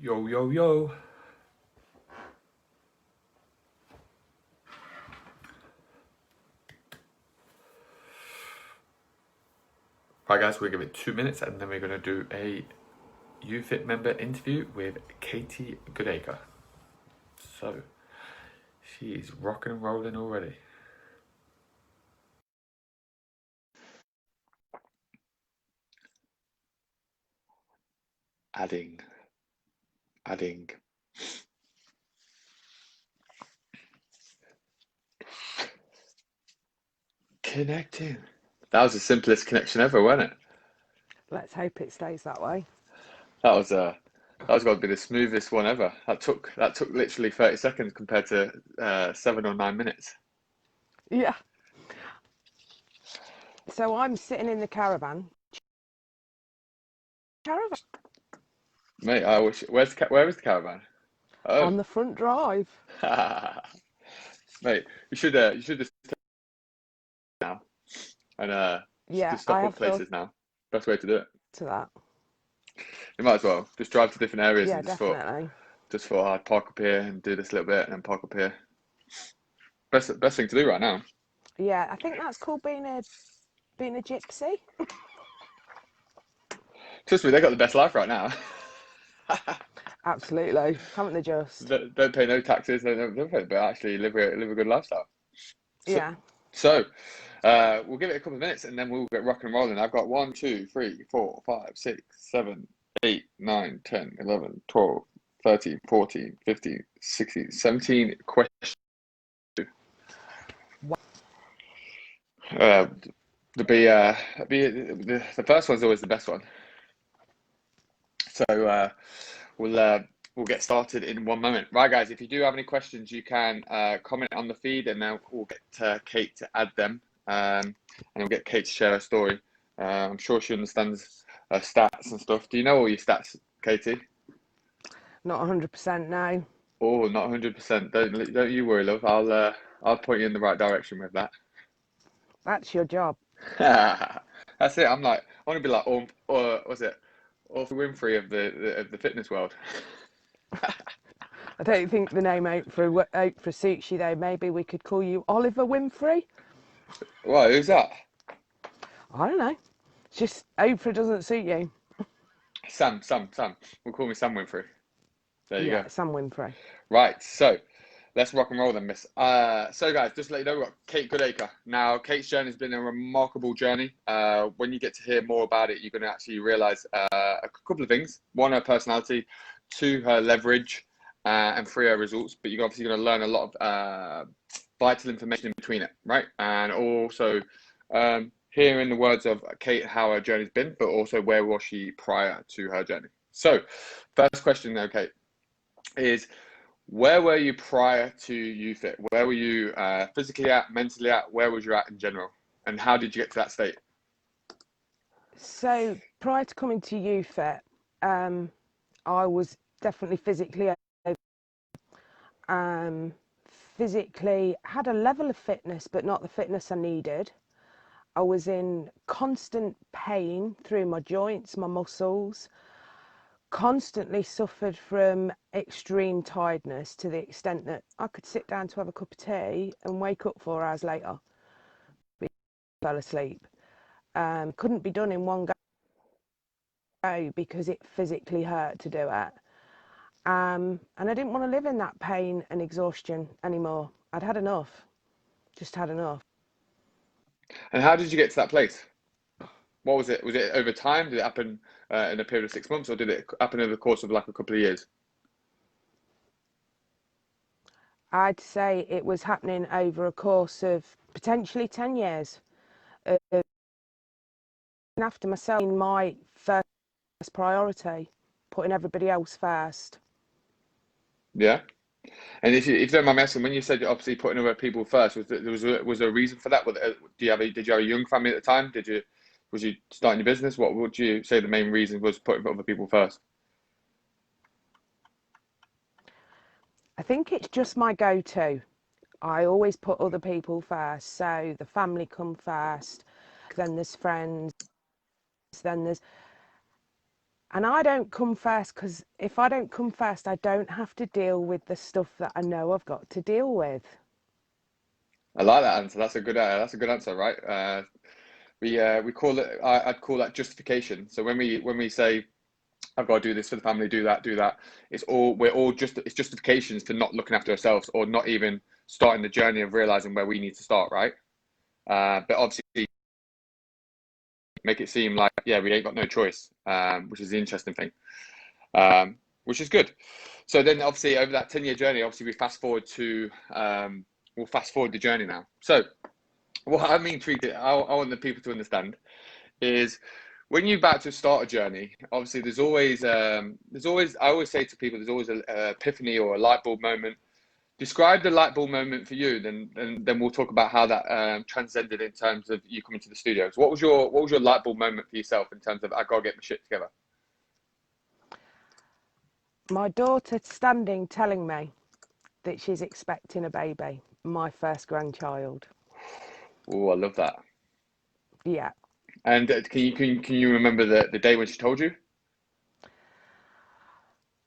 Yo, yo, yo. Right, guys, we're going to give it 2 minutes and then we're going to do a UFit member interview with Katie Goodacre. So, she's rocking and rolling already. Adding. Connecting. That was the simplest connection ever, wasn't it? Let's hope it stays that way. That was got to be the smoothest one ever. That took literally 30 seconds compared to 7 or 9 minutes. Yeah. So I'm sitting in the caravan. Mate, I wish. Where is the caravan? Oh, On the front drive. mate, you should just now and Yeah, just I stop all have the thought places now. Best way to do it. to that. You might as well just drive to different areas Yeah, and definitely. just thought I'd park up here and do this a little bit and then park up here. Best thing to do right now. Yeah, I think that's called being a gypsy. Trust me, they got the best life right now. Absolutely, haven't they just? Don't pay no taxes, don't pay, but actually live a good lifestyle. So, Yeah. so we'll give it a couple of minutes and then we'll get rock and rolling. I've got 1, 2, 3, 4, 5, 6, 7, 8, 9, 10, 11, 12, 13, 14, 15, 16, 17 questions. Uh, the first one's always the best one. So we'll get started in 1 moment. Right, guys, if you do have any questions, you can comment on the feed and then we'll get Kate to add them. And we'll get Kate to share her story. I'm sure she understands her stats and stuff. Do you know all your stats, Katie? Not 100% now. Oh, not 100%. Don't you worry, love. I'll point you in the right direction with that. That's your job. That's it. I want to be like, or was it Oprah Winfrey of the fitness world? I don't think the name out for suits you though. Maybe we could call you Oliver Winfrey. Well, who's that? I don't know. It's just Oprah doesn't suit you. Sam. We'll call me Sam Winfrey. There you go. Yeah, Sam Winfrey. Right, so let's rock and roll then, miss. So guys, just to let you know, we've got Kate Goodacre. Now, Kate's journey has been a remarkable journey. When you get to hear more about it, you're going to actually realise a couple of things. One, her personality. Two, her leverage. And three, her results. But you're obviously going to learn a lot of vital information in between it, right? And also hearing the words of Kate, how her journey's been, but also where was she prior to her journey. So, first question though, Kate, is where were you prior to UFit? Where were you physically at, mentally at? Where was you at in general? And how did you get to that state? So prior to coming to UFit, I was definitely physically had a level of fitness, but not the fitness I needed. I was in constant pain through my joints, my muscles, constantly suffered from extreme tiredness to the extent that I could sit down to have a cup of tea and wake up 4 hours later. Fell asleep. Couldn't be done in one go because it physically hurt to do it. And I didn't want to live in that pain and exhaustion anymore. I'd had enough. Just had enough. And how did you get to that place? What was it? Was it over time? Did it happen in a period of 6 months, or did it happen over the course of like a couple of years? I'd say it was happening over a course of potentially 10 years. After myself, in my first priority, putting everybody else first. Yeah. And if you don't mind me asking, when you said you're obviously putting other people first, was there a reason for that? Did you have a young family at the time? Was you starting your business? What would you say the main reason was putting other people first? I think it's just my go-to. I always put other people first. So the family come first, then there's friends, then there's... And I don't come first because if I don't come first, I don't have to deal with the stuff that I know I've got to deal with. I like that answer. That's a good answer, right? We call it. I'd call that justification. So when we say I've got to do this for the family, do that. It's justifications for not looking after ourselves or not even starting the journey of realizing where we need to start, right? But obviously make it seem like, yeah, we ain't got no choice, which is the interesting thing, which is good. So then obviously over that 10-year journey, obviously we'll fast forward the journey now. So what I mean, I want the people to understand is when you're about to start a journey, obviously I always say to people, there's always an epiphany or a light bulb moment. Describe the light bulb moment for you, then we'll talk about how that transcended in terms of you coming to the studios. What was your light bulb moment for yourself in terms of I gotta get my shit together? My daughter standing telling me that she's expecting a baby, my first grandchild. Oh, I love that. Yeah. And can you remember the day when she told you?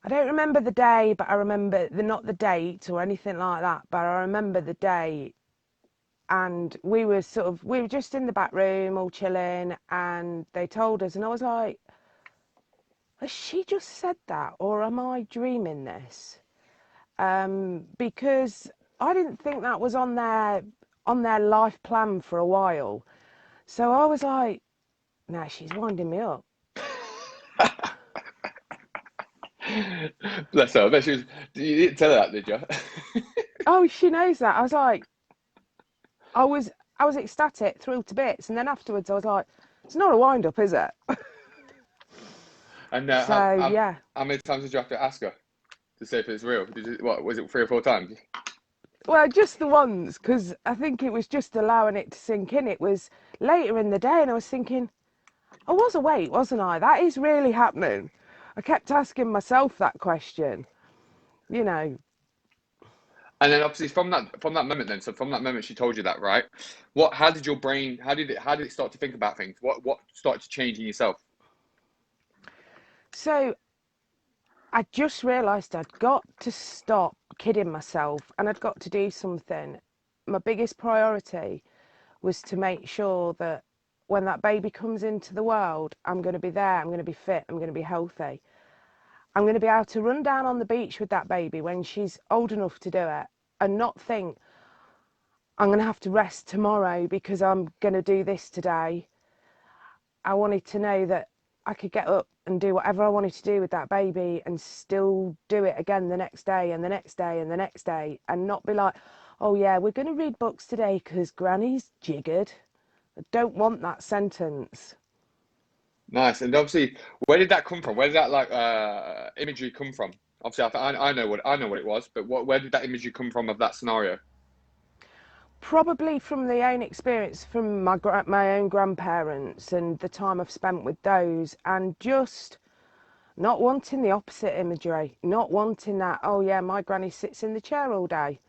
I don't remember the day, but I remember not the date or anything like that, but I remember the day. And we were just in the back room all chilling, and they told us, and I was like, has she just said that, or am I dreaming this? Because I didn't think that was on their life plan for a while. So I was like, nah, she's winding me up. Bless her. I bet she was. You didn't tell her that, did you? Oh, she knows that. I was like, I was I was ecstatic, thrilled to bits, and then afterwards I was like, it's not a wind up, is it? And So yeah. how many times did you have to ask her to see if it's real? What was it, 3 or 4 times? Well, just the ones, because I think it was just allowing it to sink in. It was later in the day, and I was thinking, I was awake, wasn't I? That is really happening. I kept asking myself that question, you know. And then obviously from that moment then, so from that moment she told you that, right? How did your brain, how did it start to think about things? What started to change in yourself? So I just realised I'd got to stop kidding myself and I'd got to do something. My biggest priority was to make sure that when that baby comes into the world, I'm going to be there, I'm going to be fit, I'm going to be healthy. I'm going to be able to run down on the beach with that baby when she's old enough to do it and not think I'm going to have to rest tomorrow because I'm going to do this today. I wanted to know that I could get up and do whatever I wanted to do with that baby and still do it again the next day and the next day and the next day and not be like, oh yeah, we're going to read books today because Granny's jiggered. I don't want that sentence. Nice. And obviously, where did that come from? Where did that imagery come from? Obviously, I know what it was, but where did that imagery come from of that scenario? Probably from the own experience from my own grandparents and the time I've spent with those, and just not wanting the opposite imagery, not wanting that, oh yeah, my granny sits in the chair all day.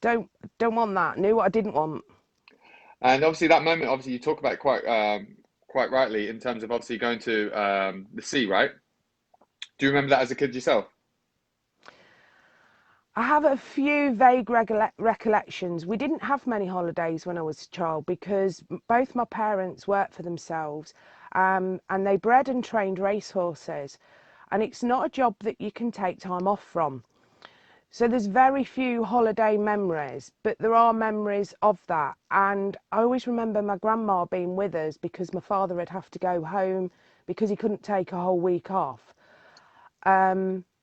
Don't don't want that. Knew what I didn't want. And obviously that moment, obviously you talk about it quite rightly in terms of obviously going to the sea, right? Do you remember that as a kid yourself? I have a few vague recollections. We didn't have many holidays when I was a child because both my parents worked for themselves, and they bred and trained racehorses. And it's not a job that you can take time off from. So there's very few holiday memories, but there are memories of that. And I always remember my grandma being with us because my father would have to go home because he couldn't take a whole week off.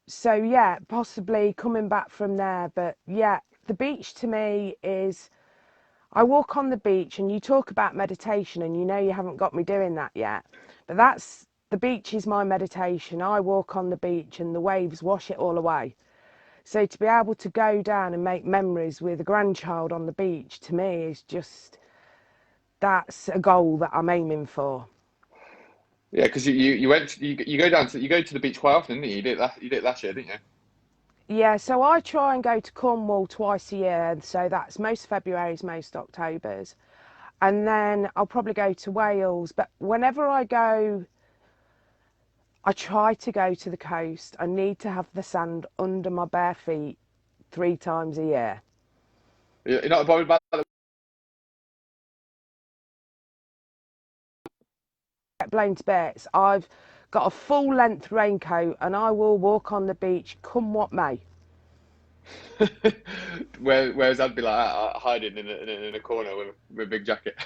So yeah, possibly coming back from there. But yeah, the beach to me is, I walk on the beach and you talk about meditation and you know you haven't got me doing that yet. But the beach is my meditation. I walk on the beach and the waves wash it all away. So to be able to go down and make memories with a grandchild on the beach to me is just, that's a goal that I'm aiming for. Yeah, because you go to the beach quite often, didn't you? You did it last year, didn't you? Yeah, so I try and go to Cornwall twice a year, so that's most Februarys, most Octobers. And then I'll probably go to Wales, but whenever I go, I try to go to the coast. I need to have the sand under my bare feet 3 times a year. You're not bothered about that? Get blown to bits. I've got a full length raincoat and I will walk on the beach come what may. Whereas I'd be like hiding in a corner with a big jacket.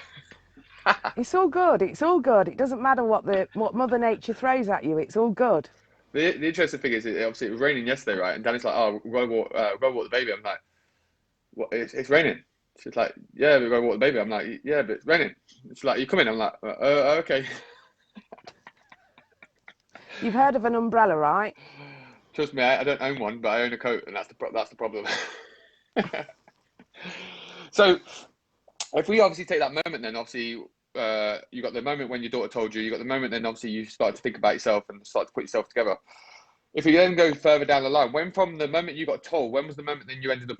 It's all good. It's all good. It doesn't matter what Mother Nature throws at you. It's all good. The interesting thing is, obviously, it was raining yesterday, right? And Danny's like, "Oh, we're gonna walk the baby." I'm like, "What? It's raining." She's like, "Yeah, we're gonna walk the baby." I'm like, "Yeah, but it's raining." She's like, "You coming?" I'm like, "Okay." You've heard of an umbrella, right? Trust me, I don't own one, but I own a coat, and that's the problem. So, if we obviously take that moment, then obviously you got the moment when your daughter told you. You got the moment, then obviously you start to think about yourself and start to put yourself together. If you then go further down the line, when from the moment you got told, when was the moment then you ended up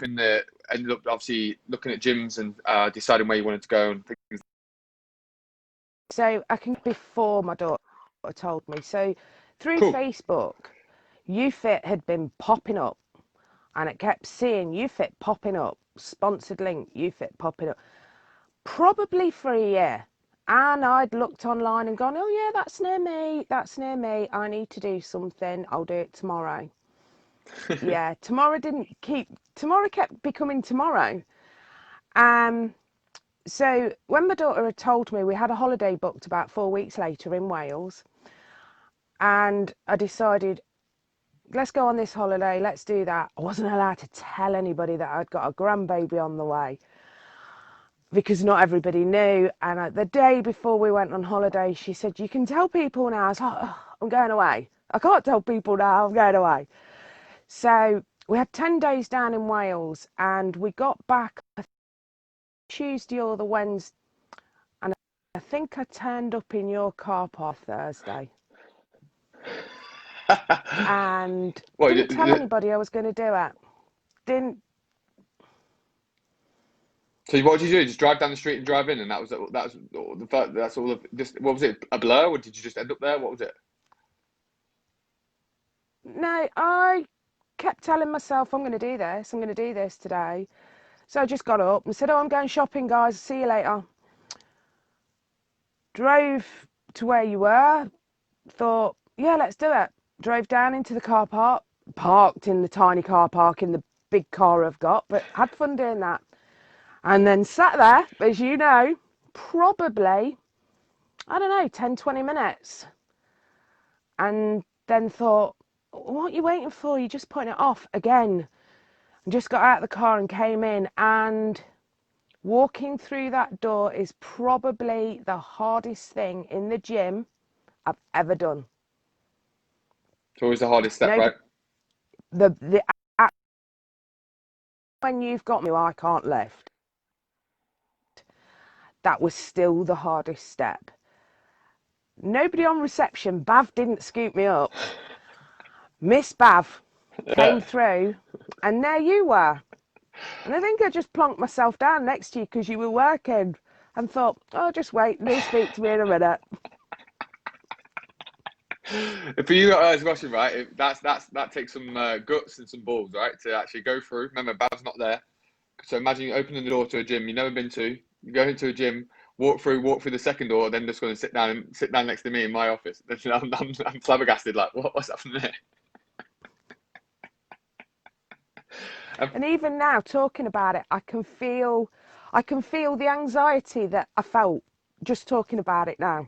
obviously looking at gyms and deciding where you wanted to go and things? So I can before my daughter told me. So through Cool. Facebook, YouFit had been popping up, and it kept seeing YouFit popping up, sponsored link, YouFit popping up, probably for a year. And I'd looked online and gone, oh yeah, that's near me. That's near me. I need to do something. I'll do it tomorrow. Yeah, tomorrow kept becoming tomorrow. So when my daughter had told me, we had a holiday booked about 4 weeks later in Wales, and I decided, let's go on this holiday, let's do that. I wasn't allowed to tell anybody that I'd got a grandbaby on the way because not everybody knew. And the day before we went on holiday, she said, you can tell people now. I was like, oh, I'm going away. I can't tell people now, I'm going away. So we had 10 days down in Wales, and we got back Tuesday or the Wednesday, and I think I turned up in your car park Thursday and What? didn't tell anybody I was going to do it. Didn't. So what did you do? Just drive down the street and drive in, and that's all of just what was it? A blur, or did you just end up there? What was it? No, I kept telling myself I'm going to do this. I'm going to do this today. So I just got up and said, oh, I'm going shopping, guys. See you later. Drove to where you were. Thought, yeah, let's do it. Drove down into the car park. Parked in the tiny car park in the big car I've got, but had fun doing that. And then sat there, as you know, probably, I don't know, 10, 20 minutes. And then thought, what are you waiting for? You're just putting it off again. And just got out of the car and came in. And walking through that door is probably the hardest thing in the gym I've ever done. It's always the hardest step, No, right? the when you've got me, I can't lift. That was still the hardest step. Nobody on reception. Bav didn't scoop me up. Miss Bav came Yeah. through, and there you were. And I think I just plonked myself down next to you because you were working, and thought, oh, just wait, and he'll speak to me in a minute. For you guys watching, right? That takes some guts and some balls, right, to actually go through. Remember, Bav's not there, so imagine you opening the door to a gym you've never been to. You go into a gym, walk through the second door, then just going to sit down next to me in my office. I'm flabbergasted, like what's happening there? And even now, talking about it, I can feel the anxiety that I felt just talking about it now.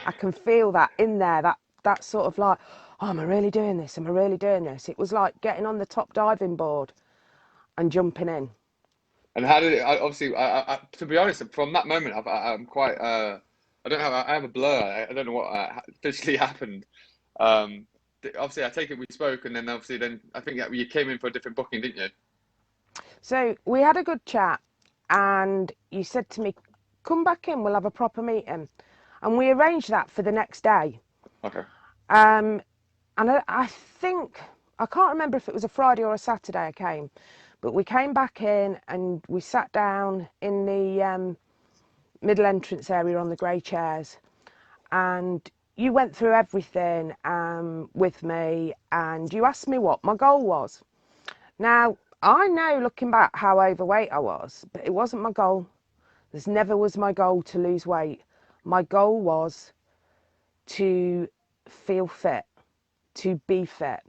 I can feel that in there, that sort of like, oh, am I really doing this? Am I really doing this? It was like getting on the top diving board and jumping in. And how did it? Obviously, to be honest, from that moment, I'm quite. I don't have. I have a blur. I don't know what officially happened. Obviously, I take it we spoke, and then obviously, then I think that you came in for a different booking, didn't you? So we had a good chat, and you said to me, come back in, we'll have a proper meeting. And we arranged that for the next day. Okay. And I think, I can't remember if it was a Friday or a Saturday I came, but we came back in and we sat down in the middle entrance area on the grey chairs. And you went through everything with me, and you asked me what my goal was. Now, I know looking back how overweight I was, but it wasn't my goal. This never was my goal to lose weight. My goal was to feel fit, to be fit.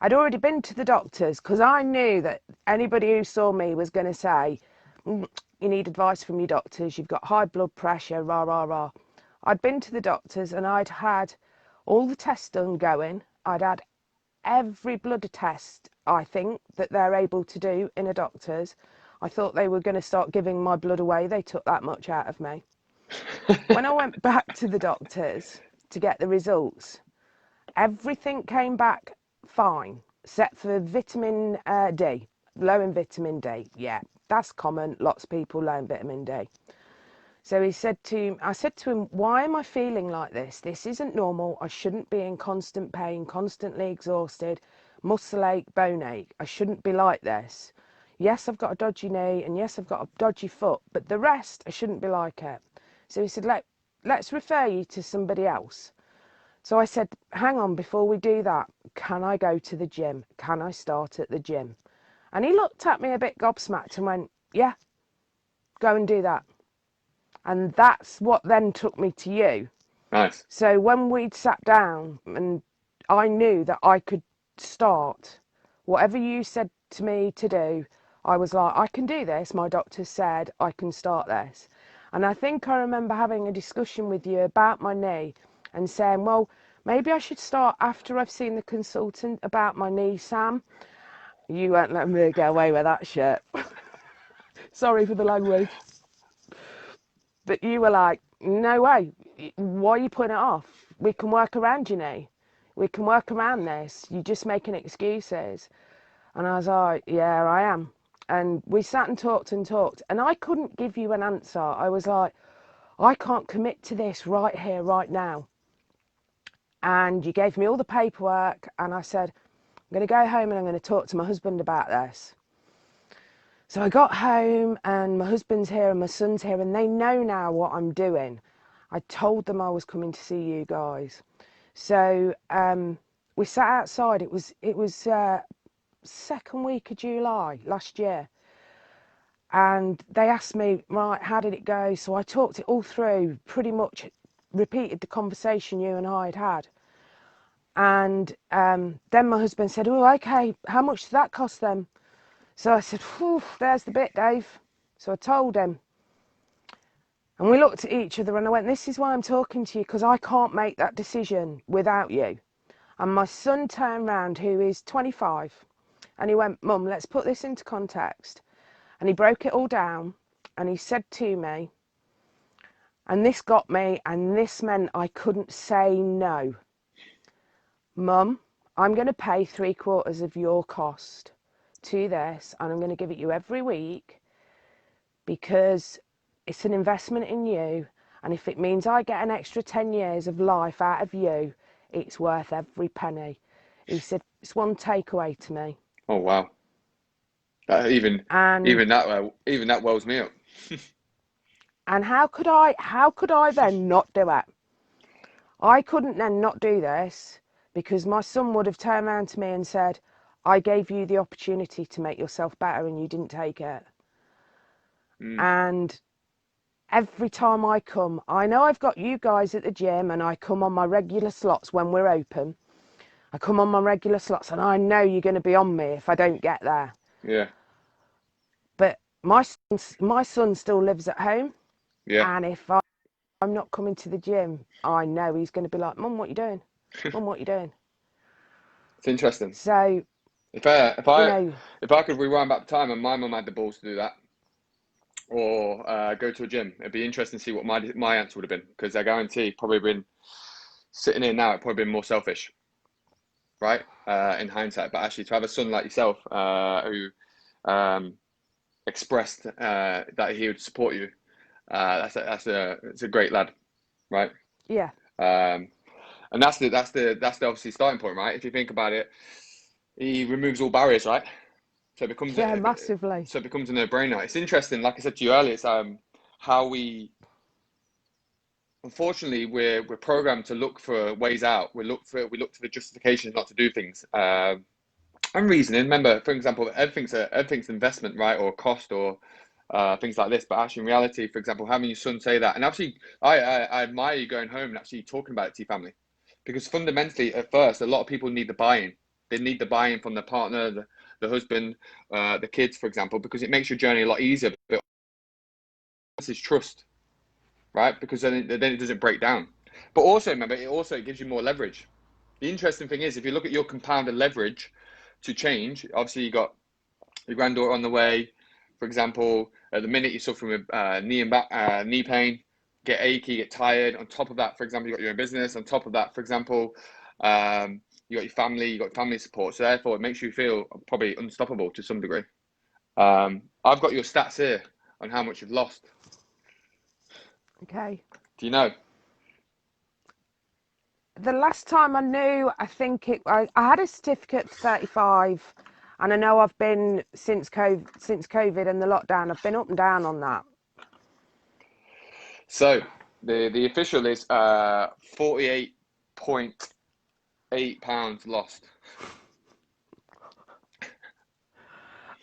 I'd already been to the doctors because I knew that anybody who saw me was going to say, you need advice from your doctors, you've got high blood pressure, rah, rah, rah. I'd been to the doctors and I'd had all the tests done going. I'd had every blood test, I think, that they're able to do in a doctor's. I thought they were going to start giving my blood away. They took that much out of me. When I went back to the doctors to get the results, everything came back fine, except for vitamin D, low in vitamin D. Yeah, that's common. Lots of people low in vitamin D. So I said to him, why am I feeling like this? This isn't normal. I shouldn't be in constant pain, constantly exhausted, muscle ache, bone ache. I shouldn't be like this. Yes, I've got a dodgy knee, and yes, I've got a dodgy foot, but the rest, I shouldn't be like it. So he said, let's refer you to somebody else. So I said, hang on, before we do that, can I go to the gym? Can I start at the gym? And he looked at me a bit gobsmacked and went, yeah, go and do that. And that's what then took me to you. Nice. So when we'd sat down and I knew that I could start, whatever you said to me to do, I was like, I can do this. My doctor said I can start this. And I think I remember having a discussion with you about my knee and saying, well, maybe I should start after I've seen the consultant about my knee, Sam. You won't let me get away with that shit. Sorry for the language. But you were like, no way. Why are you putting it off? We can work around your knee. We can work around this. You're just making excuses. And I was like, yeah, I am. And we sat and talked, and I couldn't give you an answer. I was like, I can't commit to this right here, right now. And you gave me all the paperwork, and I said, I'm going to go home and I'm going to talk to my husband about this. So I got home, and my husband's here and my son's here, and they know now what I'm doing. I told them I was coming to see you guys. So we sat outside. It was second week of July last year. And they asked me, right, how did it go? So I talked it all through, pretty much repeated the conversation you and I had had. And then my husband said, oh, okay, how much did that cost them? So I said, there's the bit, Dave. So I told him. And we looked at each other and I went, this is why I'm talking to you, because I can't make that decision without you. And my son turned round, who is 25, and he went, Mum, let's put this into context. And he broke it all down and he said to me, and this got me, and this meant I couldn't say no. Mum, I'm going to pay 3/4 of your cost to this, and I'm going to give it you every week because it's an investment in you, and if it means I get an extra 10 years of life out of you, it's worth every penny. He said, it's one takeaway to me. Oh wow. Even that wells me up. And how could I then not do it? I couldn't then not do this because my son would have turned around to me and said, I gave you the opportunity to make yourself better and you didn't take it. And every time I come, I know I've got you guys at the gym and I come on my regular slots when we're open. I come on my regular slots and I know you're going to be on me if I don't get there. Yeah. But my son still lives at home. Yeah. And if I'm not coming to the gym, I know he's going to be like, Mum, what are you doing? Mum, what are you doing? It's interesting. So, if I could rewind back the time and my mum had the balls to do that, or go to a gym, it'd be interesting to see what my answer would have been, because I guarantee probably been sitting here now, it'd probably been more selfish, right? In hindsight, but actually to have a son like yourself who expressed that he would support you, that's a great lad, right? yeah. And that's the obviously starting point, right? If you think about it, he removes all barriers, right? So it becomes Massively. So it becomes a no-brainer. It's interesting, like I said to you earlier, it's how we unfortunately, we're programmed to look for ways out. We look for the justifications not to do things. And reasoning. Remember, for example, everything's investment, right, or cost, or things like this. But actually, in reality, for example, having your son say that, and actually, I admire you going home and actually talking about it to your family, because fundamentally, at first, a lot of people need the buy-in. They need the buy-in from the partner, the husband, the kids, for example, because it makes your journey a lot easier. But this is trust, right? Because then it doesn't break down. But also, remember, it gives you more leverage. The interesting thing is, if you look at your compounded leverage to change, obviously you got your granddaughter on the way. For example, at the minute you're suffering with knee and back, knee pain, get achy, get tired. On top of that, for example, you got your own business. On top of that, for example, you got your family, you got family support. So therefore, it makes you feel probably unstoppable to some degree. I've got your stats here on how much you've lost. Okay. Do you know? The last time I knew, I think I had a certificate for 35, and I know I've been since COVID and the lockdown. I've been up and down on that. So the official is 48.8 pounds lost.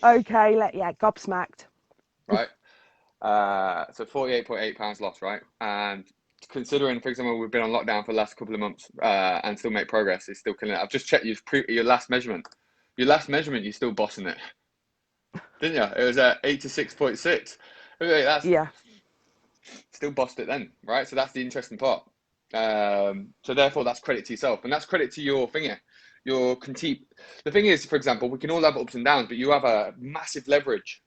Okay, gobsmacked. Right. So 48.8 pounds lost, right? And considering, for example, we've been on lockdown for the last couple of months and still make progress, it's still killing it. I've just checked your last measurement. Your last measurement, you're still bossing it, didn't you? It was at 86.6. Okay, that's Yeah. still bossed it then, right? So that's the interesting part. So therefore, that's credit to yourself, and that's credit to your finger. Your critique. The thing is, for example, we can all have ups and downs, but you have a massive leverage.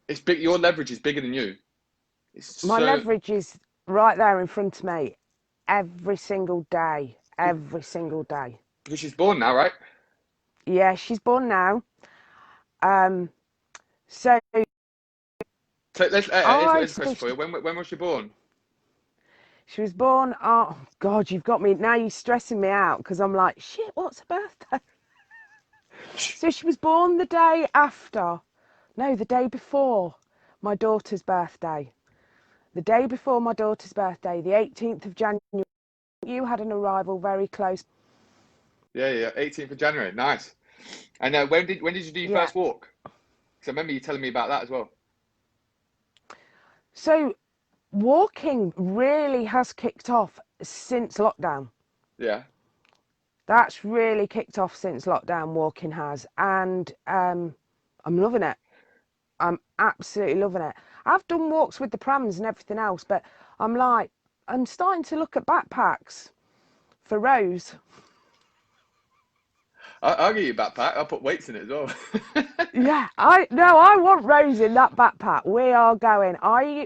It's big. Your leverage is bigger than you. My leverage is right there in front of me every single day. Every single day. Because she's born now, right? Yeah, she's born now. So So here's a question for you. When was she born? she was born. Oh God, you've got me now. You're stressing me out because I'm like, shit. What's her birthday? So she was born the day after. No, the day before my daughter's birthday. The day before my daughter's birthday, the 18th of January. You had an arrival very close. Yeah, 18th of January. Nice. And when did you do your Yeah. first walk? Because I remember you telling me about that as well. So walking really has kicked off since lockdown. Yeah. That's really kicked off since lockdown, walking has. And I'm loving it. I'm absolutely loving it. I've done walks with the prams and everything else, but I'm starting to look at backpacks for Rose. I'll give you a backpack. I'll put weights in it as well. Yeah, I want Rose in that backpack. We are going.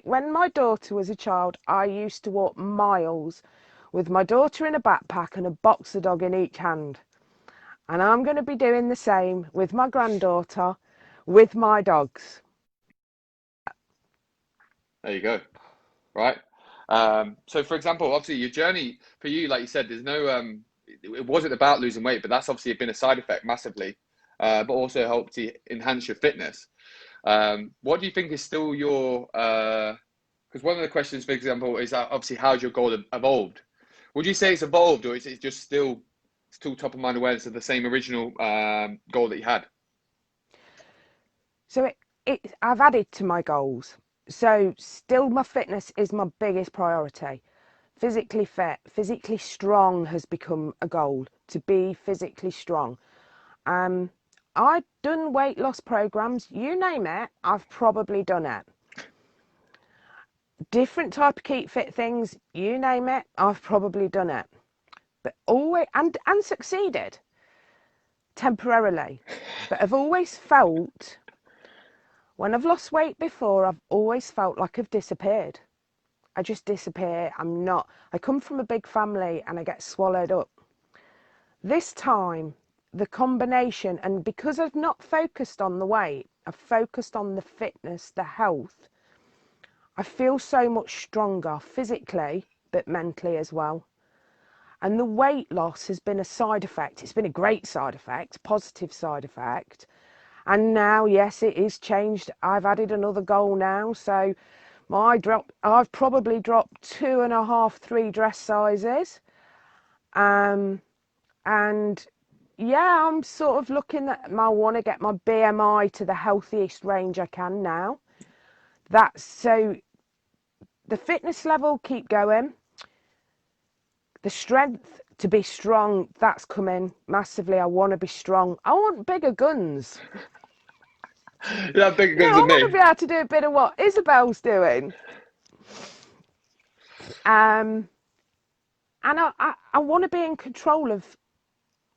When my daughter was a child, I used to walk miles with my daughter in a backpack and a boxer dog in each hand. And I'm going to be doing the same with my granddaughter, with my dogs. There you go. Right. So for example, obviously your journey for you, like you said, there's no it wasn't about losing weight, but that's obviously been a side effect massively, but also helped to enhance your fitness. What do you think is still your because one of the questions, for example, is obviously how's your goal evolved? Would you say it's evolved, or is it just still top of mind awareness of the same original goal that you had? So I've added to my goals. So still my fitness is my biggest priority. Physically fit, physically strong has become a goal, to be physically strong. I've done weight loss programs, you name it, I've probably done it. Different type of keep fit things, you name it, I've probably done it. But always and succeeded temporarily. But I've always felt when I've lost weight before, I've always felt like I've disappeared. I just disappear. I come from a big family and I get swallowed up. This time, the combination, and because I've not focused on the weight, I've focused on the fitness, the health, I feel so much stronger physically, but mentally as well. And the weight loss has been a side effect. It's been a great side effect, positive side effect. And now, yes, it is changed. I've added another goal now. So I've probably dropped 2.5, 3 dress sizes. Um, and yeah, I'm sort of looking at, I want to get my BMI to the healthiest range I can now. That's so the fitness level, keep going. The strength to be strong, that's coming massively. I want to be strong. I want bigger guns. You have bigger You know, guns I than want to me. be able to do a bit of what Isabel's doing. Um, and I want to be in control of,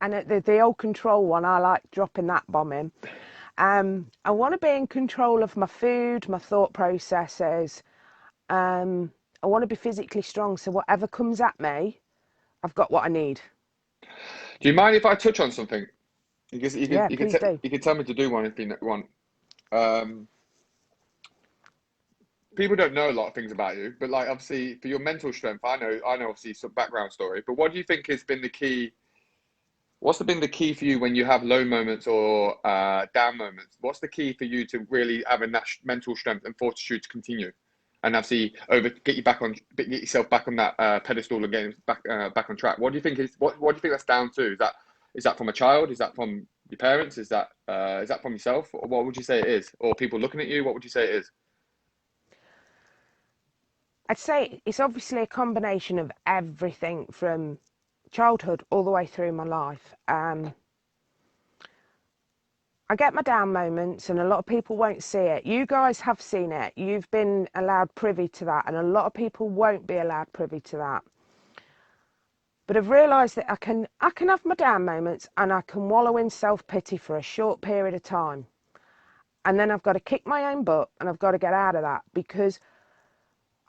and the old control one, I like dropping that bomb in. I want to be in control of my food, my thought processes. I want to be physically strong, so whatever comes at me, I've got what I need. Do you mind if I touch on something? Because Yeah, please do. you can tell me to do one if you want. Um, People don't know a lot of things about you, but like obviously for your mental strength, I know obviously some background story. But what do you think has been the key? What's been the key for you when you have low moments or down moments? What's the key for you to really having that mental strength and fortitude to continue, and obviously get yourself back on that pedestal and getting back on track? What do you think what do you think that's down to? Is that from a child? Is that from your parents? Is that from yourself? Or what would you say it is? Or people looking at you? What would you say it is? I'd say it's obviously a combination of everything from childhood all the way through my life. I get my down moments, and a lot of people won't see it. You guys have seen it. You've been allowed privy to that, and a lot of people won't be allowed privy to that. But I've realised that I can have my down moments, and I can wallow in self-pity for a short period of time. And then I've got to kick my own butt, and I've got to get out of that, because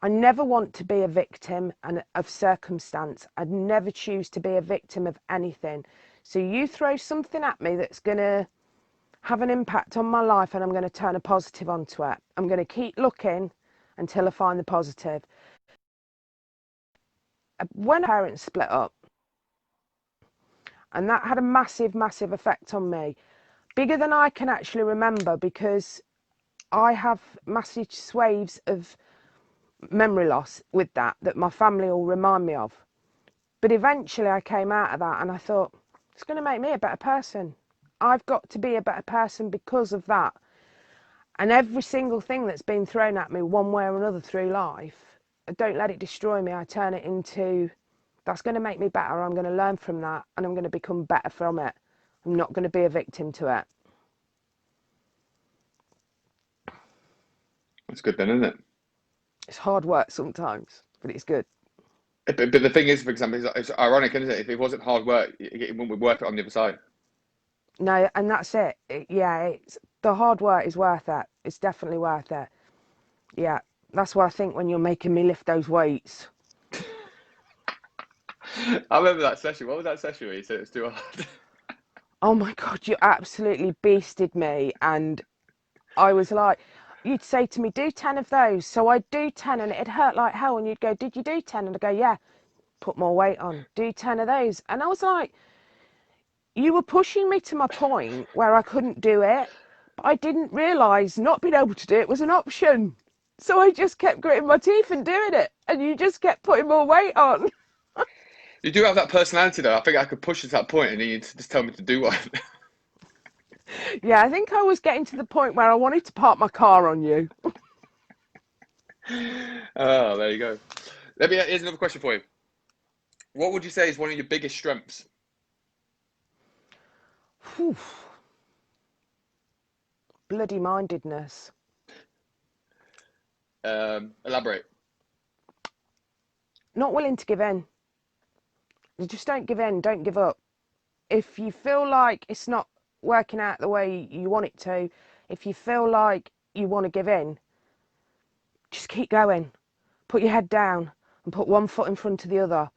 I never want to be a victim of circumstance. I'd never choose to be a victim of anything. So you throw something at me that's going to have an impact on my life, and I'm going to turn a positive onto it. I'm going to keep looking until I find the positive. When parents split up, and that had a massive, massive effect on me, bigger than I can actually remember, because I have massive swathes of memory loss with that my family will remind me of. But eventually I came out of that, and I thought, it's going to make me a better person. I've got to be a better person because of that. And every single thing that's been thrown at me one way or another through life, I don't let it destroy me. I turn it into, that's going to make me better. I'm going to learn from that, and I'm going to become better from it. I'm not going to be a victim to it. That's good then, isn't it? It's hard work sometimes, but it's good. But the thing is, for example, it's ironic, isn't it? If it wasn't hard work, it wouldn't be worth it on the other side. No, and that's it. Yeah, it's the hard work is worth it. It's definitely worth it. Yeah, that's what I think when you're making me lift those weights. I remember that session. What was that session where you said it was too hard? Oh my God, you absolutely beasted me. And I was like, you'd say to me, do 10 of those. So I'd do 10, and it'd hurt like hell. And you'd go, did you do 10? And I'd go, yeah, put more weight on, do 10 of those. And I was like, you were pushing me to my point where I couldn't do it. But I didn't realise not being able to do it was an option. So I just kept gritting my teeth and doing it. And you just kept putting more weight on. You do have that personality, though. I think I could push it to that point, and then you just tell me to do one. Yeah, I think I was getting to the point where I wanted to park my car on you. Oh, there you go. Here's another question for you. What would you say is one of your biggest strengths? Whew. Bloody mindedness. Elaborate. Not willing to give in. You just don't give in, don't give up. If you feel like it's not working out the way you want it to, if you feel like you want to give in, just keep going. Put your head down and put one foot in front of the other.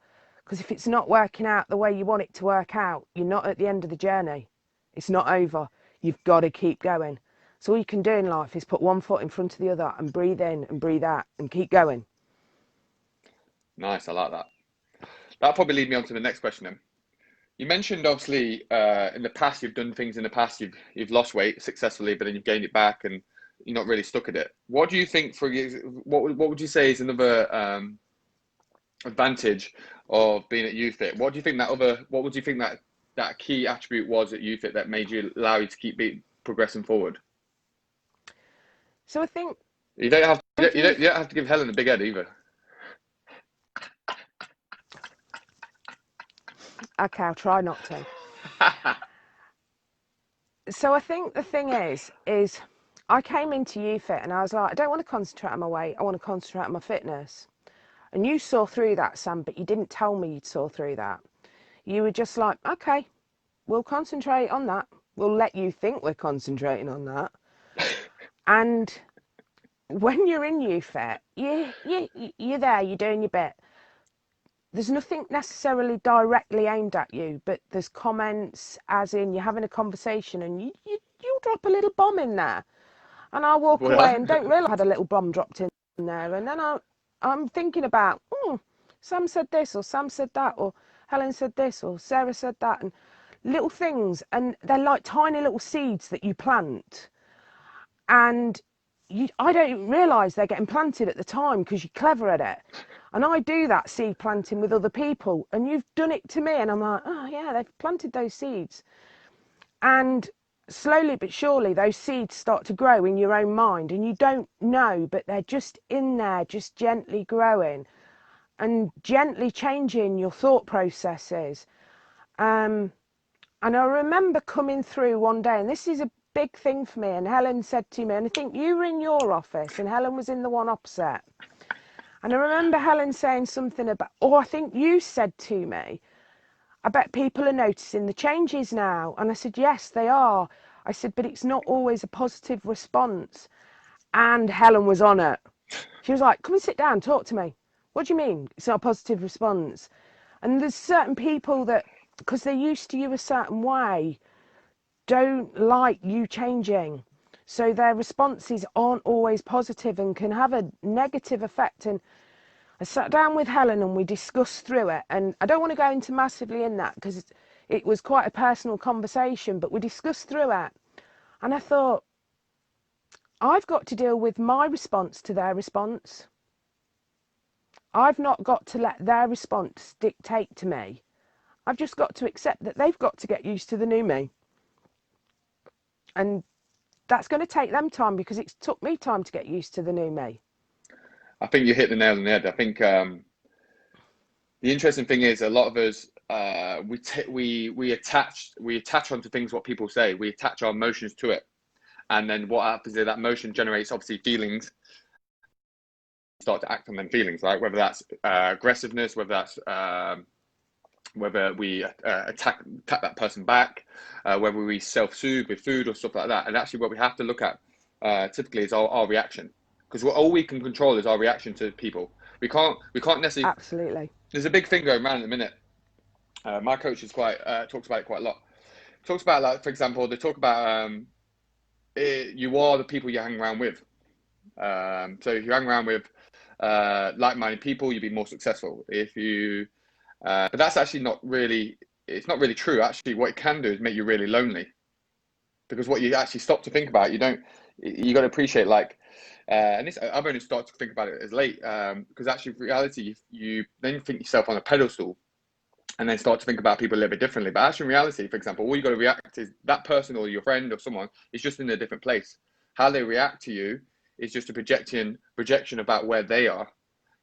Because if it's not working out the way you want it to work out, you're not at the end of the journey. It's not over. You've got to keep going. So all you can do in life is put one foot in front of the other and breathe in and breathe out and keep going. Nice, I like that. That'll probably lead me on to the next question then. You mentioned obviously in the past you've done things in the past you've lost weight successfully, but then you've gained it back, and not really stuck at it. What do you think what would you say is another advantage of being at UFIT? What would you think that key attribute was at UFIT that made you allow you to keep progressing forward? So I think You don't have with you youth, don't have to give Helen a big head either. okay, I'll try not to. So I think the thing is I came into UFIT and I was like, I don't want to concentrate on my weight. I want to concentrate on my fitness. And you saw through that, Sam, but you didn't tell me you saw through that. You were just like, okay, we'll concentrate on that. We'll let you think we're concentrating on that. And when you're in UFIT, you're there, you're doing your bit. There's nothing necessarily directly aimed at you, but there's comments, as in you're having a conversation and you'll drop a little bomb in there. And I'll walk away and don't realise I had a little bomb dropped in there. And then I'm thinking about, Sam said this, or Sam said that, or Helen said this, or Sarah said that, and little things. And they're like tiny little seeds that you plant. And I don't realise they're getting planted at the time because you're clever at it. And I do that seed planting with other people. And you've done it to me. And I'm like, oh, yeah, they've planted those seeds. And slowly but surely, those seeds start to grow in your own mind. And you don't know, but they're just in there, just gently growing and gently changing your thought processes. And I remember coming through one day, and this is a big thing for me, and Helen said to me, and I think you were in your office and Helen was in the one opposite. And I remember Helen saying something about, or I think you said to me, I bet people are noticing the changes now. And I said, yes, they are. I said, but it's not always a positive response. And Helen was on it. She was like, come and sit down, talk to me. What do you mean it's not a positive response? And there's certain people that, because they're used to you a certain way, don't like you changing. So their responses aren't always positive and can have a negative effect. And I sat down with Helen and we discussed through it. And I don't want to go into massively in that because it was quite a personal conversation, but we discussed through it. And I thought, I've got to deal with my response to their response. I've not got to let their response dictate to me. I've just got to accept that they've got to get used to the new me. And that's going to take them time because it took me time to get used to the new me. I think you hit the nail on the head. I think the interesting thing is a lot of us we attach onto things what people say. We attach our emotions to it, and then what happens is that emotion generates obviously feelings. Start to act on them feelings, right? Whether that's aggressiveness, whether that's whether we attack that person back, whether we self-soothe with food or stuff like that. And actually what we have to look at typically is our reaction, because all we can control is our reaction to people. We can't necessarily. Absolutely. There's a big thing going around at the minute. My coach is talks about it quite a lot. Talks about, like, for example, they talk about you are the people you hang around with. So if you hang around with like-minded people, you'll be more successful. If you but that's actually not really, it's not really true. Actually, what it can do is make you really lonely, because what you actually stop to think about, you got to appreciate, like, and this, I've only started to think about it as late, because actually in reality, you then think yourself on a pedestal and then start to think about people a little bit differently. But actually in reality, for example, all you got to react is that person or your friend or someone is just in a different place. How they react to you is just a projection about where they are.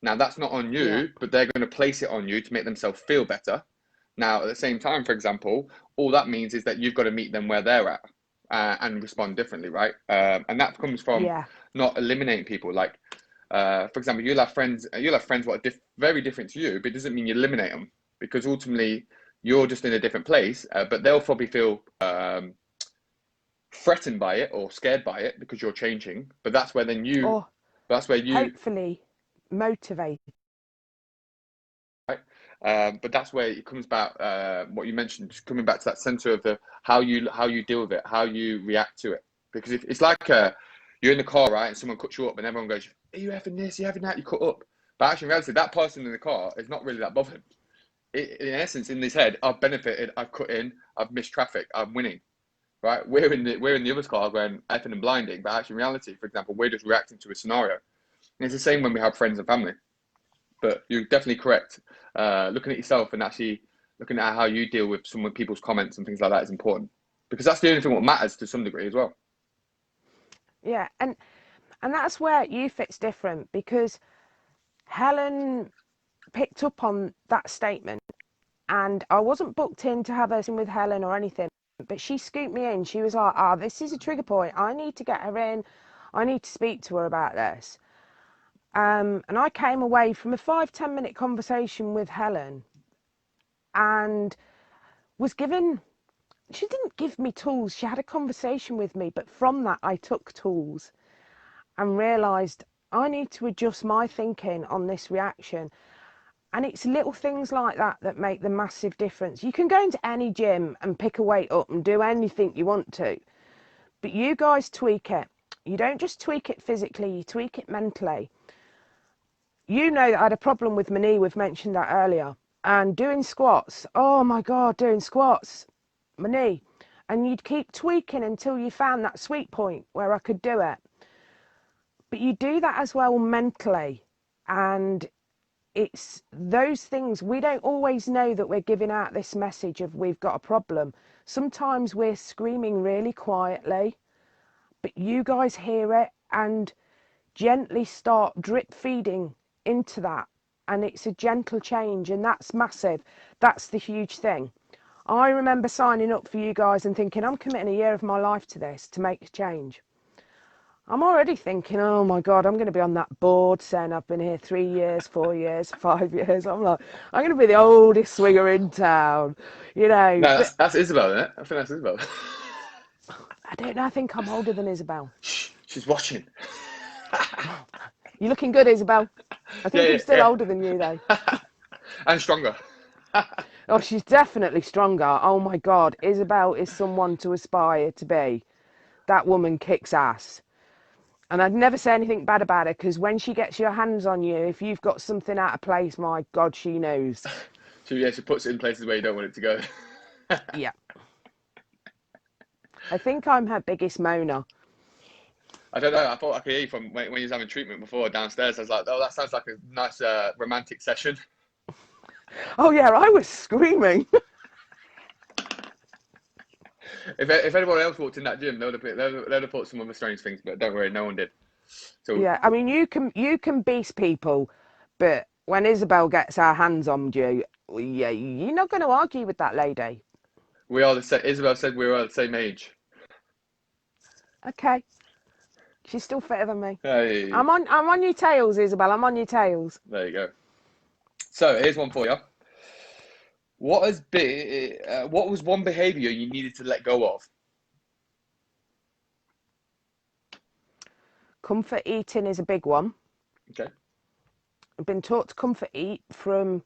Now, that's not on you, but they're going to place it on you to make themselves feel better. Now, at the same time, for example, all that means is that you've got to meet them where they're at and respond differently, right? And that comes from not eliminating people. Like, for example, you'll have friends what are very different to you, but it doesn't mean you eliminate them, because ultimately you're just in a different place, but they'll probably feel threatened by it or scared by it because you're changing. But that's where then hopefully motivated, right? But that's where it comes back, what you mentioned, just coming back to that center of the how you deal with it, how you react to it. Because if it's like you're in the car, right, and someone cuts you up and everyone goes, are you having this, are you having that, you cut up. But actually in reality, that person in the car is not really that bothered. In essence, in his head, I've benefited, I've cut in, I've missed traffic, I'm winning, right? We're in the other car going effing and blinding, but actually in reality, for example, we're just reacting to a scenario. And it's the same when we have friends and family. But you're definitely correct. Looking at yourself and actually looking at how you deal with some of people's comments and things like that is important, because that's the only thing what matters to some degree as well. Yeah, and that's where you fit's different, because Helen picked up on that statement, and I wasn't booked in to have a scene with Helen or anything, but she scooped me in. She was like, this is a trigger point. I need to get her in. I need to speak to her about this. And I came away from a 5-10 minute conversation with Helen and was given, she didn't give me tools. She had a conversation with me, but from that I took tools and realised I need to adjust my thinking on this reaction. And it's little things like that that make the massive difference. You can go into any gym and pick a weight up and do anything you want to, but you guys tweak it. You don't just tweak it physically, you tweak it mentally. You know that I had a problem with my knee, we've mentioned that earlier. And doing squats, oh my God, doing squats, my knee. And you'd keep tweaking until you found that sweet point where I could do it. But you do that as well mentally. And it's those things, we don't always know that we're giving out this message of we've got a problem. Sometimes we're screaming really quietly, but you guys hear it and gently start drip feeding into that, and it's a gentle change, and that's massive. That's the huge thing. I remember signing up for you guys and thinking, I'm committing a year of my life to this to make a change. I'm already thinking, oh my God, I'm going to be on that board saying I've been here 3 years, 4 years, 5 years. I'm like, I'm going to be the oldest swinger in town, you know. No, But that's Isabel, isn't it? I think that's Isabel. I don't know, I think I'm older than Isabel. Shh, she's watching. You're looking good, Isabel. I think I'm still Yeah. older than you, though. And stronger. Oh, she's definitely stronger. Oh my God, Isabel is someone to aspire to be. That woman kicks ass. And I'd never say anything bad about her, because when she gets your hands on you, if you've got something out of place, my God, she knows. She puts it in places where you don't want it to go. Yeah. I think I'm her biggest moaner. I don't know. I thought I could hear you from when you was having treatment before downstairs. I was like, oh, that sounds like a nice romantic session. Oh yeah, I was screaming. If anyone else walked in that gym, they'd have thought some other strange things, but don't worry, no one did. So Yeah, I mean, you can beast people, but when Isabel gets her hands on you, yeah, you're not going to argue with that lady. we are the same. Isabel said we were the same age. Okay, she's still fitter than me. Hey, I'm on your tails, Isabel. I'm on your tails. there you go. So here's one for you. What was one behaviour you needed to let go of? Comfort eating is a big one. Okay. I've been taught to comfort eat from,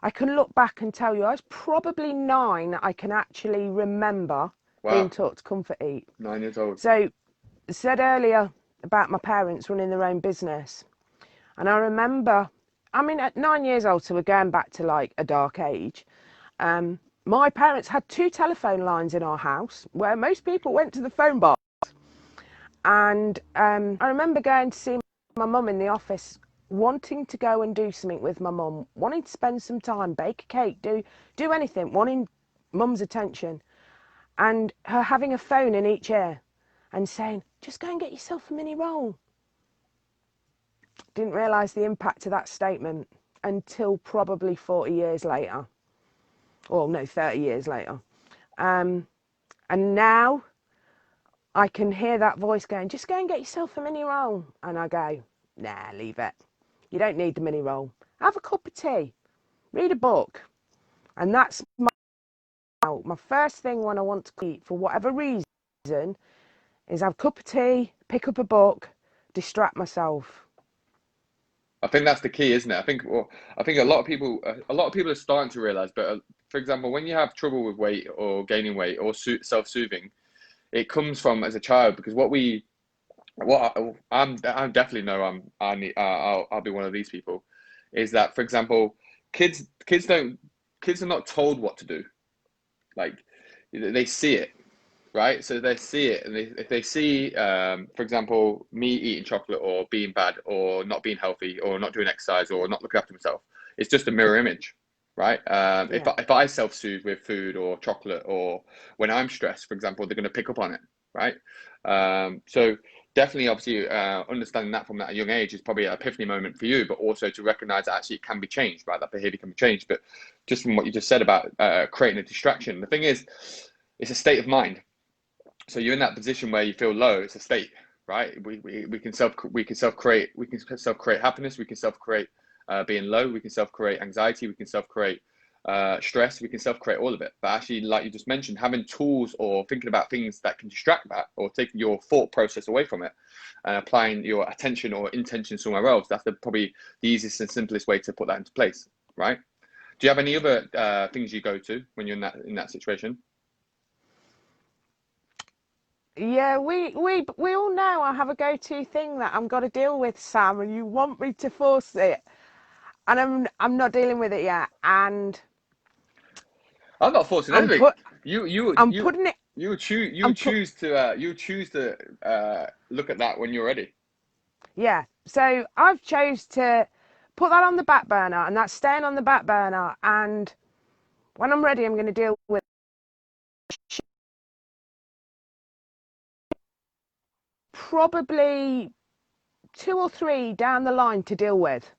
I can look back and tell you, I was probably 9. I can actually remember being Wow. taught to comfort eat. 9 years old. So, said earlier about my parents running their own business. And I remember, I mean, at 9 years old, so we're going back to like a dark age. My parents had 2 telephone lines in our house where most people went to the phone box. And I remember going to see my mum in the office, wanting to go and do something with my mum, wanting to spend some time, bake a cake, do anything, wanting mum's attention, and her having a phone in each ear and saying, just go and get yourself a mini roll. Didn't realise the impact of that statement until probably 40 years later. Or no, 30 years later. And now I can hear that voice going, just go and get yourself a mini roll. And I go, nah, leave it. You don't need the mini roll. Have a cup of tea. Read a book. And that's my first thing when I want to eat, for whatever reason, is have a cup of tea, pick up a book, distract myself. I think that's the key, isn't it? I think a lot of people are starting to realize. But for example, when you have trouble with weight or gaining weight or self-soothing, it comes from as a child, because I definitely know I'll be one of these people, is that, for example, kids are not told what to do. Like, they see it. right? So they see it, and if they see, for example, me eating chocolate or being bad or not being healthy or not doing exercise or not looking after myself, it's just a mirror image, right? Yeah. If I self-soothe with food or chocolate or when I'm stressed, for example, they're going to pick up on it, right? So definitely, obviously, understanding that from that young age is probably an epiphany moment for you, but also to recognize that actually it can be changed, right? That behavior can be changed. But just from what you just said about creating a distraction, the thing is, it's a state of mind. So you're in that position where you feel low. It's a state, right? We can self create, we can self create happiness. We can self create being low. We can self create anxiety. We can self create stress. We can self create all of it. But actually, like you just mentioned, having tools or thinking about things that can distract that or taking your thought process away from it and applying your attention or intention somewhere else. That's probably the easiest and simplest way to put that into place, right? Do you have any other things you go to when you're in that situation? Yeah, we all know I have a go-to thing that I'm got to deal with, Sam, and you want me to force it, and I'm not dealing with it yet, and I'm not forcing I'm anything. put You you I'm you putting it you I'm put choose to look at that when you're ready. yeah. So I've chose to put that on the back burner, and that's staying on the back burner, and when I'm ready, I'm going to deal with probably two or three down the line to deal with.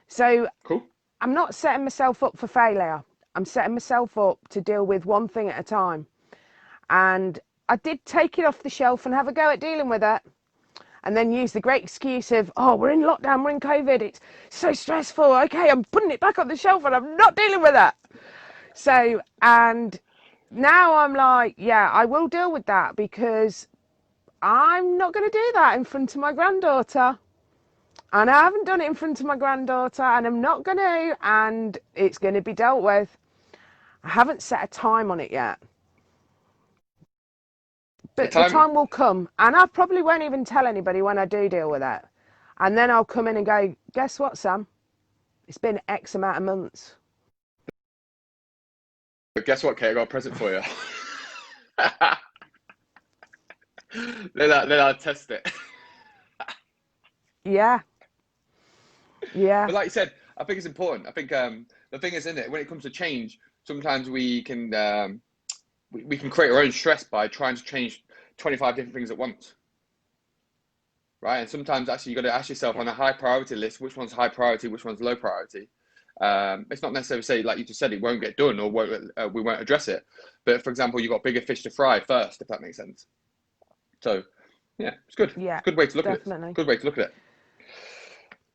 So Cool. I'm not setting myself up for failure. I'm setting myself up to deal with one thing at a time. And I did take it off the shelf and have a go at dealing with it. And then use the great excuse of, oh, we're in lockdown, we're in COVID, it's so stressful. Okay, I'm putting it back on the shelf and I'm not dealing with it. So, and now I'm like, yeah, I will deal with that because I'm not going to do that in front of my granddaughter. And I haven't done it in front of my granddaughter, and I'm not going to, and it's going to be dealt with. I haven't set a time on it yet, The but the time time will come, and I probably won't even tell anybody when I do deal with it. And then I'll come in and go, guess what, Sam? It's been X amount of months. But guess what, Kate? I got a present for you. Then I'll test it. Yeah, yeah, But like you said, I think it's important. I think the thing is, in it, when it comes to change, sometimes we can create our own stress by trying to change 25 different things at once, right? And sometimes actually you got to ask yourself yeah, on a high priority list, which one's high priority, which one's low priority. It's not necessarily say, like you just said, it won't get done or we won't address it. But for example, you've got bigger fish to fry first, if that makes sense. So yeah, it's good. It's yeah, a good way to look at it. definitely. Good way to look at it.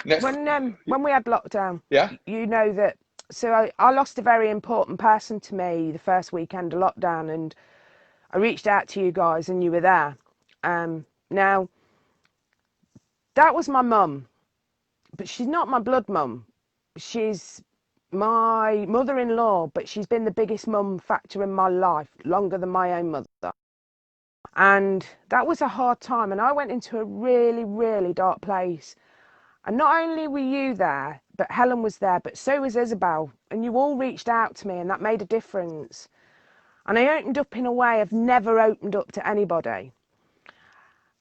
Next, When we had lockdown, yeah, you know that. So I lost a very important person to me the first weekend of lockdown, and I reached out to you guys, and you were there. Now that was my mum, but she's not my blood mum. She's my mother-in-law, but she's been the biggest mum factor in my life, longer than my own mother. And that was a hard time, and I went into a really, really dark place. And not only were you there, but Helen was there, but so was Isabel. And you all reached out to me, and that made a difference. And I opened up in a way I've never opened up to anybody.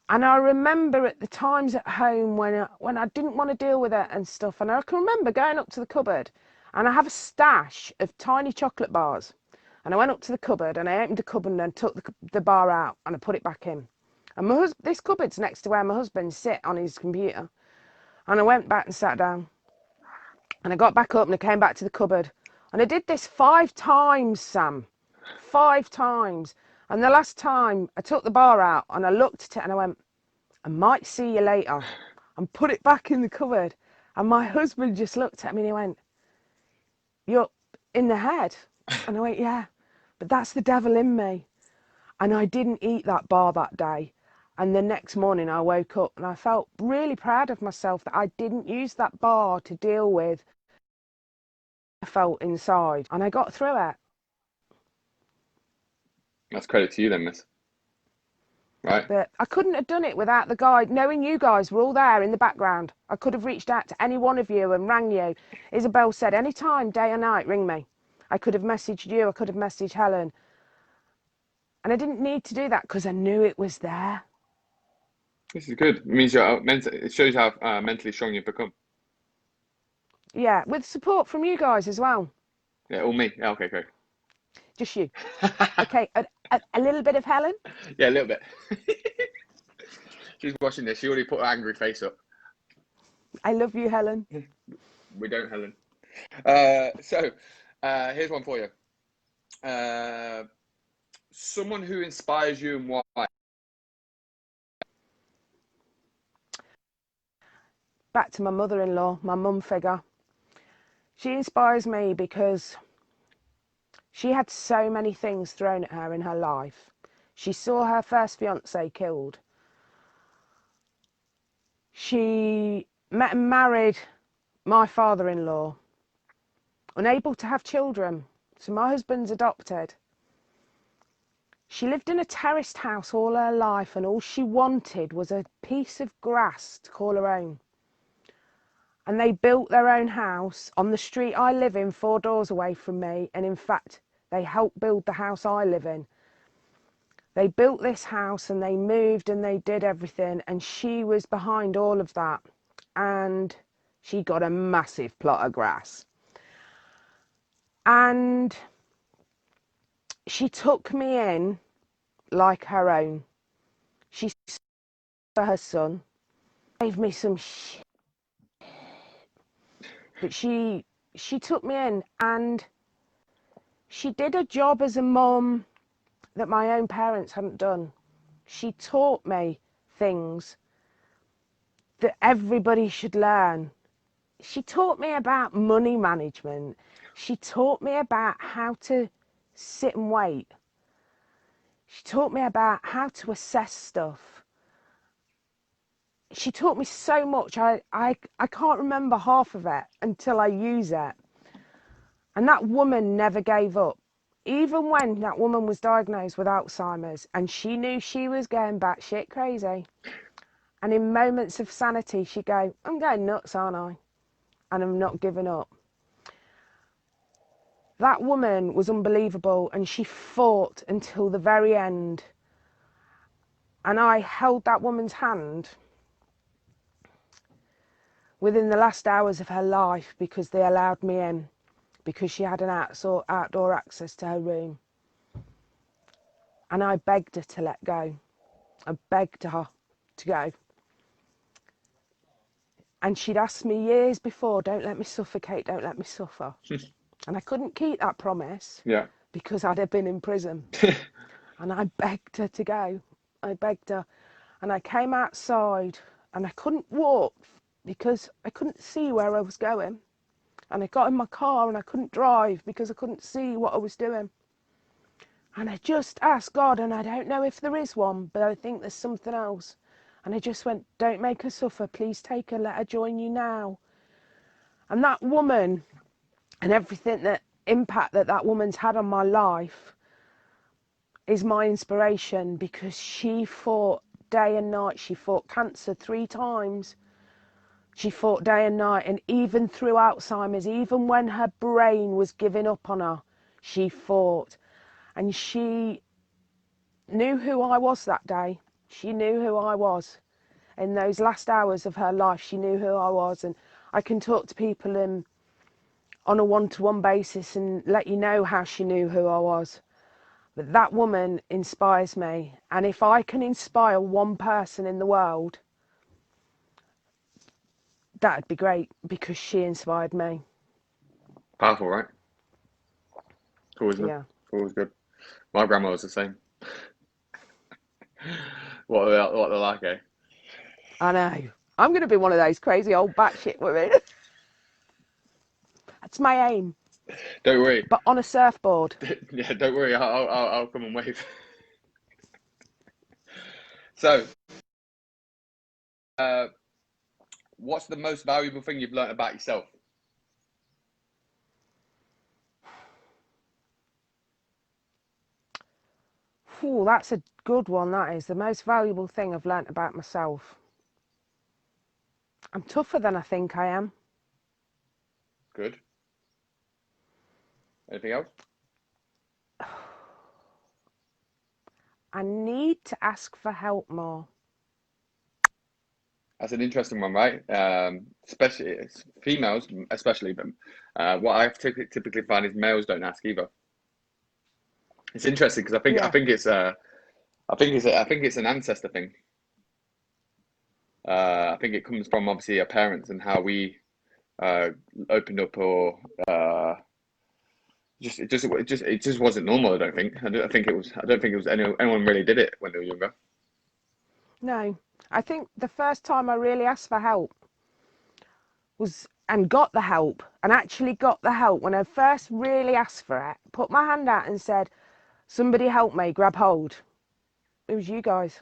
And I remember at the times at home when I didn't want to deal with it and stuff. And I can remember going up to the cupboard, and I have a stash of tiny chocolate bars. And I went up to the cupboard, and I opened the cupboard and took the bar out, and I put it back in. And this cupboard's next to where my husband sit on his computer. And I went back and sat down. And I got back up and I came back to the cupboard. And I did this 5 times, Sam. 5 times. And the last time I took the bar out and I looked at it and I went, I might see you later. And put it back in the cupboard. And my husband just looked at me and he went, you're in the head. And I went, yeah, but that's the devil in me. And I didn't eat that bar that day. And the next morning I woke up and I felt really proud of myself that I didn't use that bar to deal with what I felt inside. And I got through it. that's credit to you then, miss. Right? But I couldn't have done it without the guide. Knowing you guys were all there in the background, I could have reached out to any one of you and rang you. Isabel said, anytime, day or night, ring me. I could have messaged you. I could have messaged Helen. And I didn't need to do that because I knew it was there. This is good. It means you're it shows how mentally strong you've become. Yeah, with support from you guys as well. Yeah, all me. Yeah, okay, great. Just you. Okay, a little bit of Helen. Yeah, a little bit. She's watching this. She already put her angry face up. I love you, Helen. We don't, Helen. Here's one for you. Someone who inspires you and why. Back to my mother-in-law, my mum figure. She inspires me because she had so many things thrown at her in her life. She saw her first fiancé killed. She met and married my father-in-law, unable to have children, so my husband's adopted. She lived in a terraced house all her life, and all she wanted was a piece of grass to call her own. And they built their own house on the street I live in, 4 doors away from me, and in fact they helped build the house I live in. They built this house and they moved and they did everything, and she was behind all of that, and she got a massive plot of grass. And she took me in like her own. She saw for her son, gave me some shit, but she took me in, and she did a job as a mum that my own parents hadn't done. She taught me things that everybody should learn. She taught me about money management. She taught me about how to sit and wait. She taught me about how to assess stuff. She taught me so much. I can't remember half of it until I use it. And that woman never gave up. Even when that woman was diagnosed with Alzheimer's and she knew she was going batshit crazy. And in moments of sanity, she'd go, I'm going nuts, aren't I? And I'm not giving up. That woman was unbelievable, and she fought until the very end. And I held that woman's hand within the last hours of her life because they allowed me in, because she had an outdoor access to her room. And I begged her to let go. I begged her to go. And she'd asked me years before, don't let me suffocate, don't let me suffer. And I couldn't keep that promise because I'd have been in prison. And I begged her to go. I begged her. And I came outside and I couldn't walk because I couldn't see where I was going. And I got in my car and I couldn't drive because I couldn't see what I was doing. And I just asked God, and I don't know if there is one, but I think there's something else. And I just went, don't make her suffer. Please take her. Let her join you now. And that woman and everything that impact that woman's had on my life is my inspiration, because she fought day and night. She fought cancer 3 times. She fought day and night, and even through Alzheimer's, even when her brain was giving up on her, she fought. And she knew who I was that day. She knew who I was. In those last hours of her life, she knew who I was. And I can talk to people on a one-to-one basis and let you know how she knew who I was. But that woman inspires me. And if I can inspire one person in the world, that'd be great, because she inspired me. Powerful, right? Always good. Yeah. Always good. My grandma was the same. What they're like, eh? I know. I'm going to be one of those crazy old batshit women. That's my aim. Don't worry. But on a surfboard. Yeah, don't worry. I'll come and wave. So, what's the most valuable thing you've learnt about yourself? Ooh, that's a good one, that is. The most valuable thing I've learnt about myself. I'm tougher than I think I am. Good. Anything else? I need to ask for help more. That's an interesting one, right? Especially it's females, especially them. What I typically find is males don't ask either. It's interesting because I Yeah. think it's I think it's an ancestor thing. I think it comes from obviously our parents and how we uh, opened up or it just wasn't normal. I don't think. I think it was. I don't think it was anyone really did it when they were younger. No. I think the first time I really asked for help was and got the help and actually got the help when I first really asked for it, put my hand out and said, somebody help me, grab hold. It was you guys.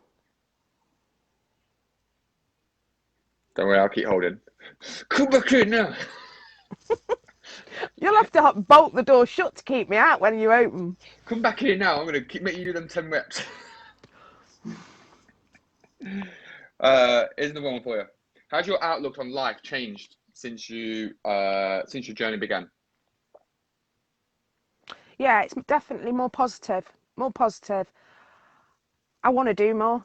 Don't worry, I'll keep holding. Come back in now. You'll have to bolt the door shut to keep me out when you open. Come back here now. I'm gonna keep making you do them 10 reps. Here's another one for you. How's your outlook on life changed since your journey began? Yeah, it's definitely more positive. More positive. I want to do more.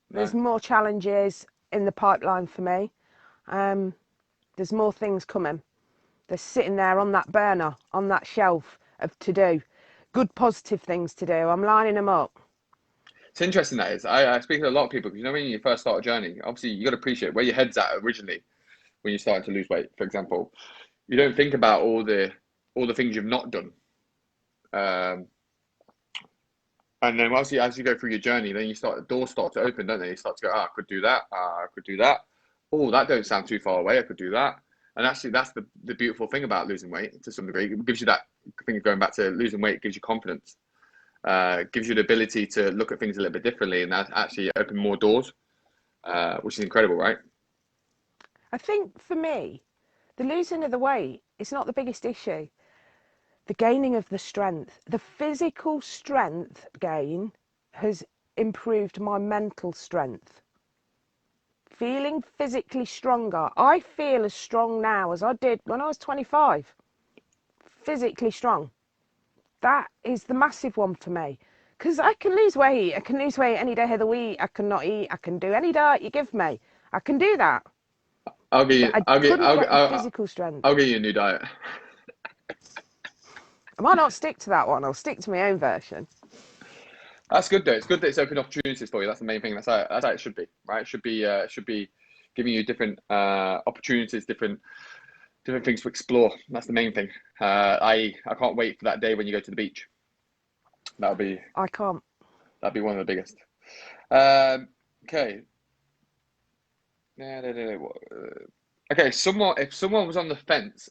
There's No. more challenges in the pipeline for me. There's more things coming. They're sitting there on that burner, on that shelf of to do. Good positive things to do. I'm lining them up. It's interesting that is. I speak to a lot of people because you know when you first start a journey, obviously you got to appreciate where your head's at originally when you're starting to lose weight. For example, you don't think about all the things you've not done. Um, and then obviously as you go through your journey, then the doors start to open, don't they? You start to go, I could do that. I could do that. Oh, that don't sound too far away. I could do that. And actually, that's the beautiful thing about losing weight to some degree. It gives you that thing going back to losing weight, gives you confidence, gives you the ability to look at things a little bit differently, and that actually open more doors, which is incredible, right? I think for me, the losing of the weight is not the biggest issue. The gaining of the strength, the physical strength gain has improved my mental strength. Feeling physically stronger. I feel as strong now as I did when I was 25. Physically strong. That is the massive one for me. Because I can lose weight. I can lose weight any day of the week. I can not eat. I can do any diet you give me. I can do that. I'll give But you, I couldn't get the physical strength. I'll give you a new diet. I might not stick to that one. I'll stick to my own version. That's good though. It's good that it's opened opportunities for you. That's the main thing. That's how it should be, right? It should be giving you different opportunities, different things to explore. That's the main thing. I can't wait for that day when you go to the beach. That'll be I can't. that'd be one of the biggest. Okay. Okay. If someone was on the fence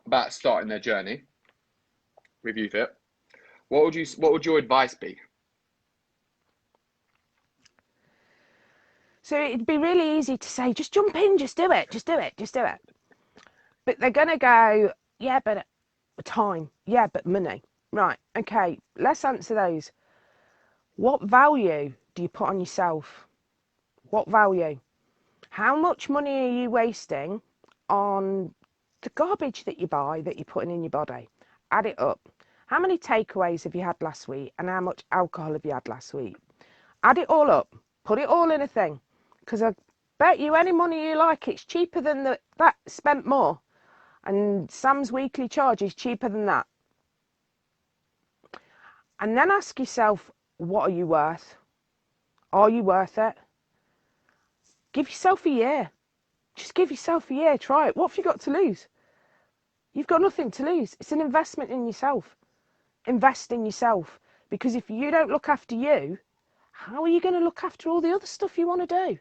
about starting their journey with YouFit, what would your advice be? So it'd be really easy to say, just jump in, just do it, just do it, just do it. But they're going to go, yeah, but time. Yeah, but money. Right. Okay. Let's answer those. What value do you put on yourself? What value? How much money are you wasting on the garbage that you buy that you're putting in your body? Add it up. How many takeaways have you had last week and how much alcohol have you had last week? Add it all up. Put it all in a thing. Because I bet you any money you like, it's cheaper than that spent more. And Sam's weekly charge is cheaper than that. And then ask yourself, what are you worth? Are you worth it? Give yourself a year. Just give yourself a year. Try it. What have you got to lose? You've got nothing to lose. It's an investment in yourself. Invest in yourself. Because if you don't look after you, how are you going to look after all the other stuff you want to do?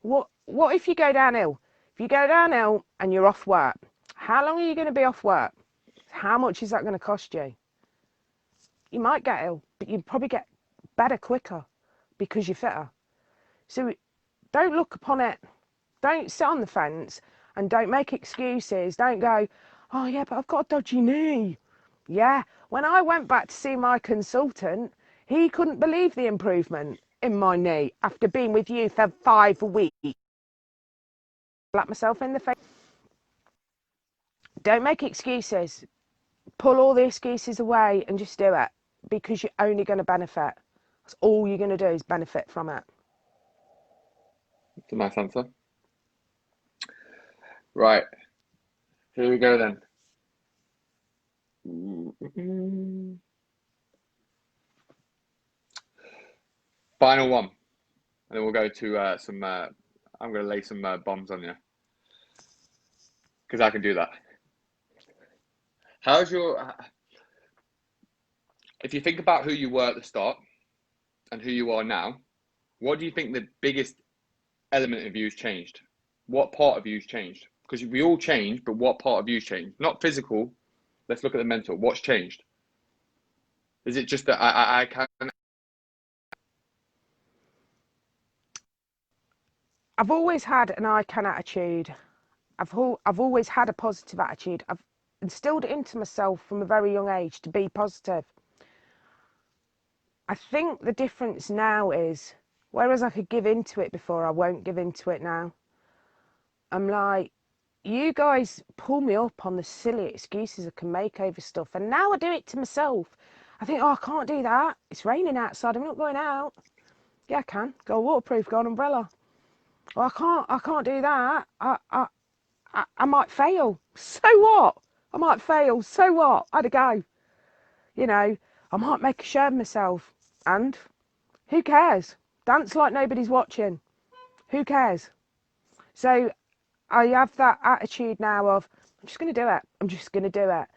What if you go downhill? If you go downhill and you're off work, how long are you going to be off work? How much is that going to cost you? You might get ill, but you probably get better quicker because you're fitter. So don't look upon it. Don't sit on the fence and don't make excuses. Don't go, oh yeah, but I've got a dodgy knee. Yeah, when I went back to see my consultant, he couldn't believe the improvement in my knee after being with you for 5 weeks. Slap myself in the face. Don't make excuses. Pull all the excuses away and just do it. because you're only going to benefit. That's all you're going to do is benefit from it. That's a nice answer. Right, here we go then. Final one, and then we'll go to some. I'm going to lay some bombs on you because I can do that. How's your? If you think about who you were at the start and who you are now, what do you think the biggest element of you's changed? What part of you's changed? Because we all change, but what part of you's changed? Not physical. Let's look at the mental. What's changed? Is it just that I can? I've always had an I can attitude. I've always had a positive attitude. I've instilled it into myself from a very young age to be positive. I think the difference now is, whereas I could give into it before, I won't give into it now. I'm like, you guys pull me up on the silly excuses I can make over stuff, and now I do it to myself. I think, oh, I can't do that. It's raining outside. I'm not going out. Yeah, I can. Go waterproof. Go on umbrella. Well, I can't do that. I might fail. So what? I might fail. So what? I had a go. You know, I might make a show of myself. And who cares? Dance like nobody's watching. Who cares? So I have that attitude now of, I'm just going to do it. I'm just going to do it.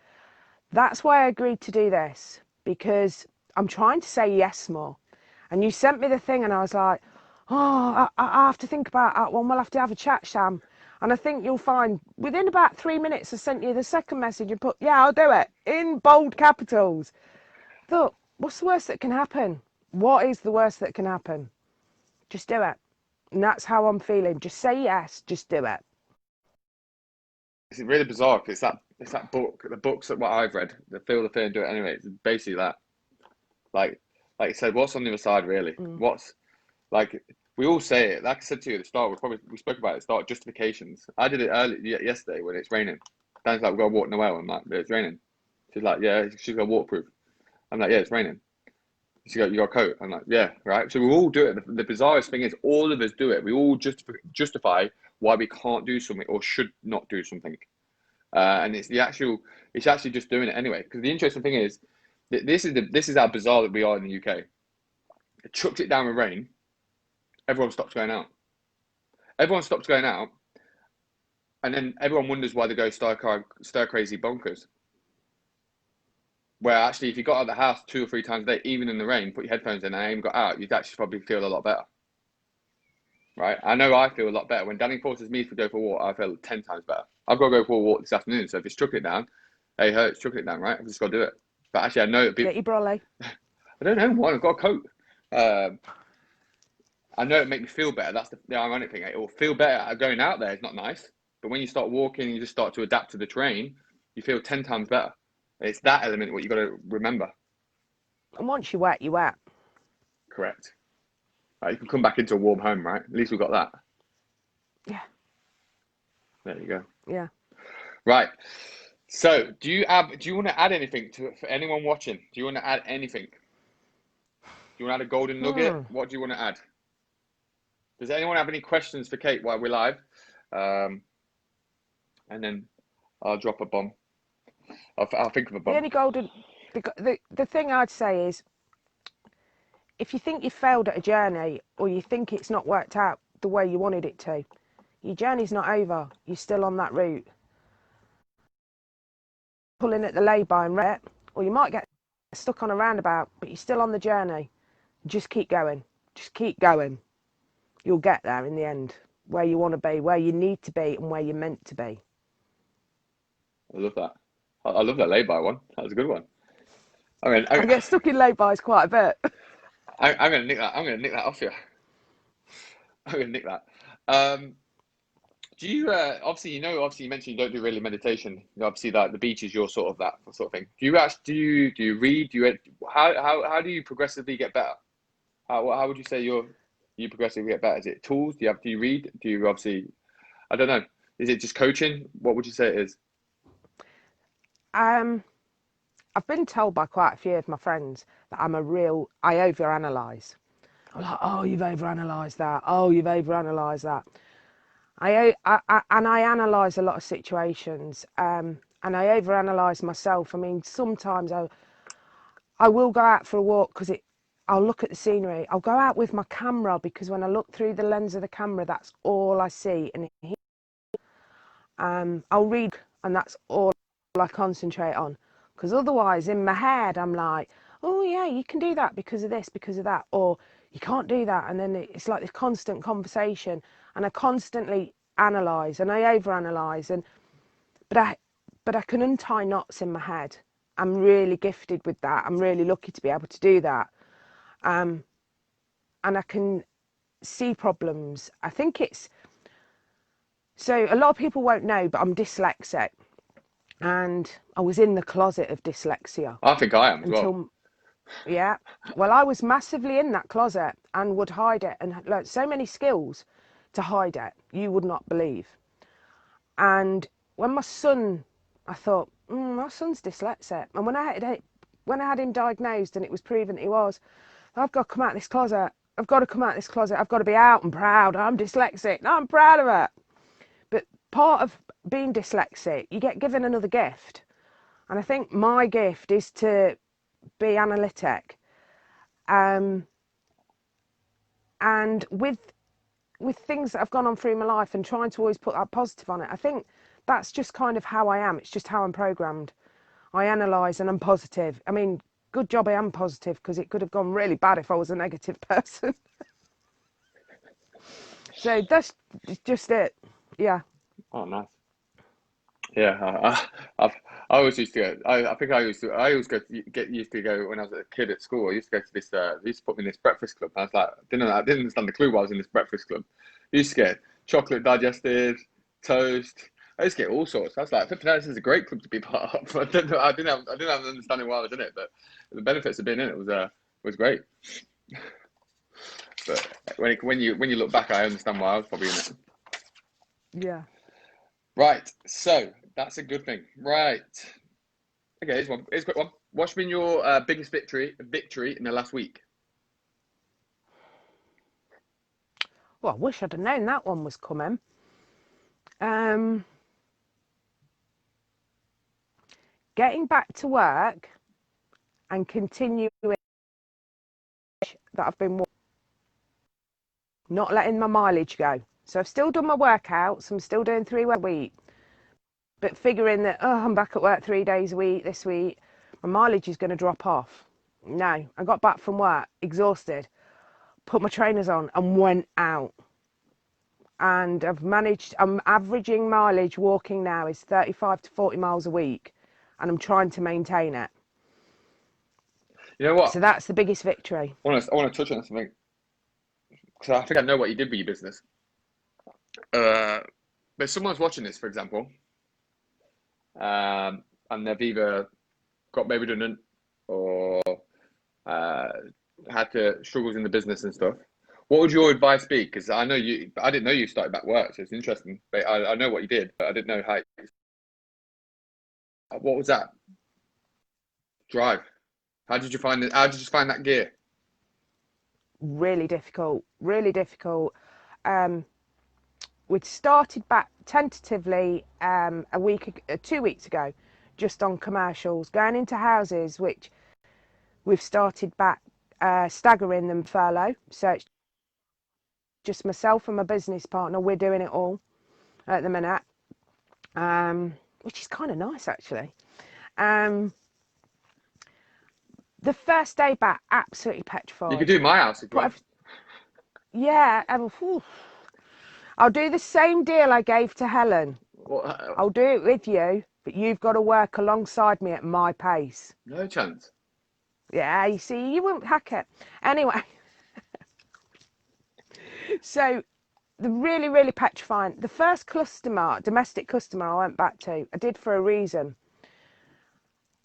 That's why I agreed to do this, because I'm trying to say yes more. And you sent me the thing and I was like, oh, I have to think about that one. We'll have to have a chat, Sam. And I think you'll find within about 3 minutes I sent you the second message and put, yeah, I'll do it, in bold capitals. I thought, what's the worst that can happen? What is the worst that can happen? Just do it. And that's how I'm feeling. Just say yes, just do it. It's really bizarre. It's that book. The books that what I've read, the Feel the Fear and Do It Anyway. It's basically that. Like you said, what's on the other side really? What's like we all say it. Like I said to you at the start, we spoke about it at the start. Justifications. I did it early yesterday when it's raining. Dan's like, we've got to walk in the well. I'm like, yeah, it's raining. She's like, yeah, she's got waterproof. I'm like, yeah, it's raining. She's got, you got a coat. I'm like, yeah, right. So we all do it. The bizarrest thing is, all of us do it. We all justify why we can't do something or should not do something. And it's actually just doing it anyway. Because the interesting thing is, this is how bizarre that we are in the UK. It chucks it down with rain. Everyone stops going out. Everyone stops going out, and then everyone wonders why they go stir crazy bonkers. Where actually, if you got out of the house 2 or 3 times a day, even in the rain, put your headphones in and ain't got out, you'd actually probably feel a lot better. Right? I know I feel a lot better. When Danny forces me to go for a walk, I feel 10 times better. I've got to go for a walk this afternoon, so if it's chucking it down, hey, it's chucking it down, right? I've just got to do it. But actually, I know that people... Get your brolly. I don't know why. I've got a coat. I know it makes me feel better. That's the ironic thing. It will feel better going out there. It's not nice. But when you start walking and you just start to adapt to the terrain, you feel 10 times better. It's that element what you got to remember. And once you're wet, you're wet. Correct. Right, you can come back into a warm home, right? At least we've got that. Yeah. There you go. Yeah. Right. So, do you want to add anything to it for anyone watching? Do you want to add anything? Do you want to add a golden nugget? What do you want to add? Does anyone have any questions for Kate while we're live? And then I'll drop a bomb. I'll think of a bomb. The only golden, the thing I'd say is, if you think you failed at a journey or you think it's not worked out the way you wanted it to, your journey's not over. You're still on that route. Pulling at the lay-by and ret, or you might get stuck on a roundabout, but you're still on the journey. Just keep going. Just keep going. You'll get there in the end, where you want to be, where you need to be, and where you're meant to be. I love that. I love that lay-by one. That was a good one. I get stuck in lay-bys quite a bit. I'm gonna nick that. I'm gonna nick that off you. I'm gonna nick that. Do you obviously you mentioned you don't do really meditation. Obviously that the beach is your sort of thing. Do you read? How do you progressively get better? How would you say you progressively get better? Is it tools? Do you read? Do you obviously I don't know. Is it just coaching? What would you say it is? I've been told by quite a few of my friends that I overanalyze. I'm like, oh, you've overanalyzed that. Oh, you've overanalyzed that. And I analyze a lot of situations, and I overanalyze myself. I mean, sometimes I will go out for a walk because I'll look at the scenery. I'll go out with my camera because when I look through the lens of the camera, that's all I see. And I'll read, and that's all I concentrate on. Because otherwise, in my head, I'm like, oh yeah, you can do that because of this, because of that, or you can't do that. And then it's like this constant conversation, and I constantly analyze and I overanalyze, but I can untie knots in my head. I'm really gifted with that. I'm really lucky to be able to do that. And I can see problems. I think so a lot of people won't know, but I'm dyslexic, and I was in the closet of dyslexia I think I am as well. until, yeah, well, I was massively in that closet and would hide it and learned so many skills to hide it, you would not believe. And when I thought, my son's dyslexic. And when I had him diagnosed and it was proven that he was, I've got to come out of this closet. I've got to come out of this closet. I've got to be out and proud. I'm dyslexic. No, I'm proud of it. But part of being dyslexic, you get given another gift. And I think my gift is to be analytic. And with things that have gone on through my life and trying to always put that positive on it, I think that's just kind of how I am. It's just how I'm programmed. I analyse and I'm positive. I mean, good job I am positive, because it could have gone really bad if I was a negative person. So that's just it. Yeah. Oh, nice. Yeah, I always used to go. I think I always get used to go when I was a kid at school. I used to go to this. They used to put me in this breakfast club. I was like, I didn't understand the clue why I was in this breakfast club. I used to get chocolate digestive, toast. I used to get all sorts. I was like, this is a great club to be part of. I didn't have an understanding why I was in it, but the benefits of being in it was great. But when you look back, I understand why I was probably in it. Yeah. Right, so that's a good thing. Right. Okay, here's a quick one. What's been your biggest victory in the last week? Well, I wish I'd have known that one was coming. Getting back to work and continuing that I've been not letting my mileage go. So I've still done my workouts. I'm still doing 3 a week, but figuring that, I'm back at work 3 days a week this week, my mileage is going to drop off. No, I got back from work exhausted, put my trainers on and went out. And I'm averaging mileage walking now is 35 to 40 miles a week, and I'm trying to maintain it. You know what? So that's the biggest victory. I want to touch on something, because I think I know what you did with your business. But someone's watching this, for example, and they've either got made redundant or had struggles in the business and stuff. What would your advice be? Because I didn't know you started back work, so it's interesting. But I know what you did, but I didn't know how. What was that drive? How did you find it? How did you find that gear? Really difficult, really difficult. We'd started back tentatively 2 weeks ago, just on commercials, going into houses, which we've started back staggering them furlough. So it's just myself and my business partner. We're doing it all at the minute, which is kind of nice, actually. The first day back, absolutely petrified. You could do my house if you want. Yeah, I'll do the same deal I gave to Helen. I'll do it with you, but you've got to work alongside me at my pace. No chance. Yeah, you see, you wouldn't hack it. Anyway, so the really, really petrifying. The first domestic customer I went back to, I did for a reason.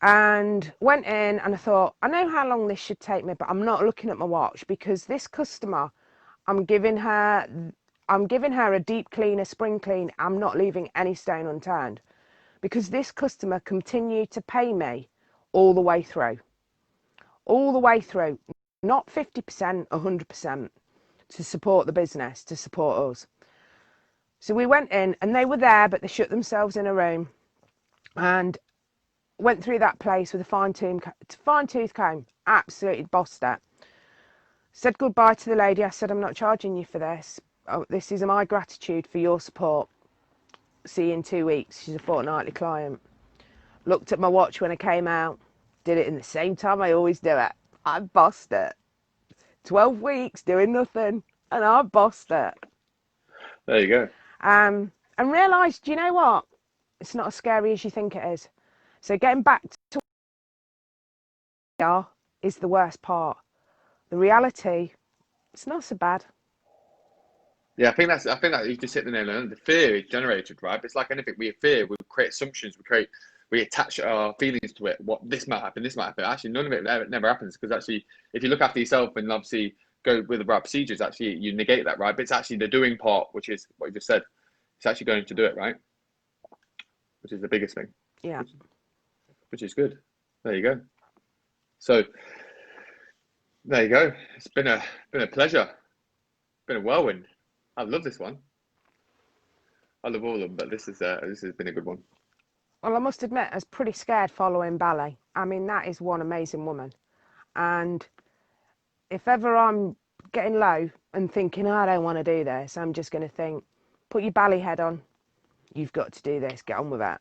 And went in and I thought, I know how long this should take me, but I'm not looking at my watch, because this customer, I'm giving her a deep clean, a spring clean. I'm not leaving any stone unturned, because this customer continued to pay me all the way through. All the way through. Not 50%, 100% to support the business, to support us. So we went in and they were there, but they shut themselves in a room and went through that place with a fine-tooth comb. Absolutely bossed it. Said goodbye to the lady. I said, I'm not charging you for this. Oh, this is my gratitude for your support. See you in 2 weeks. She's a fortnightly client. Looked at my watch when I came out. Did it in the same time I always do it. I bossed it. 12 weeks doing nothing, and I bossed it. There you go. And realised, you know what? It's not as scary as you think it is. So getting back to where we are is the worst part. The reality, it's not so bad. Yeah, I think that you just hit the nail on it. The fear is generated, right? But it's like anything. We fear, we create assumptions, we attach our feelings to it. What this might happen, this might happen. Actually, none of it never happens, because actually, if you look after yourself and obviously go with the right procedures, actually you negate that, right? But it's actually the doing part, which is what you just said. It's actually going to do it, right? Which is the biggest thing. Yeah. Which is good. There you go. So there you go. It's been a pleasure. Been a whirlwind. I love this one. I love all of them, but this has been a good one. Well, I must admit, I was pretty scared following ballet. I mean, that is one amazing woman. And if ever I'm getting low and thinking, I don't want to do this, I'm just going to think, put your ballet head on. You've got to do this. Get on with it.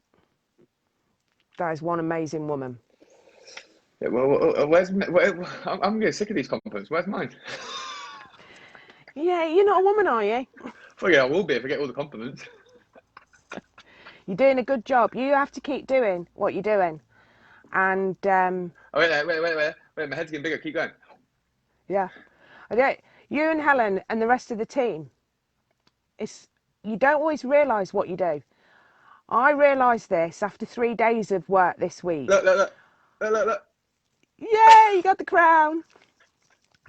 That is one amazing woman. Yeah, well, I'm getting sick of these compliments. Where's mine? Yeah, you're not a woman, are you? Well, yeah, I will be if I get all the compliments. You're doing a good job. You have to keep doing what you're doing. And Oh, wait, my head's getting bigger. Keep going. yeah, you and Helen and the rest of the team, you don't always realise what you do. I realised this after 3 days of work this week. Look. Yeah, you got the crown.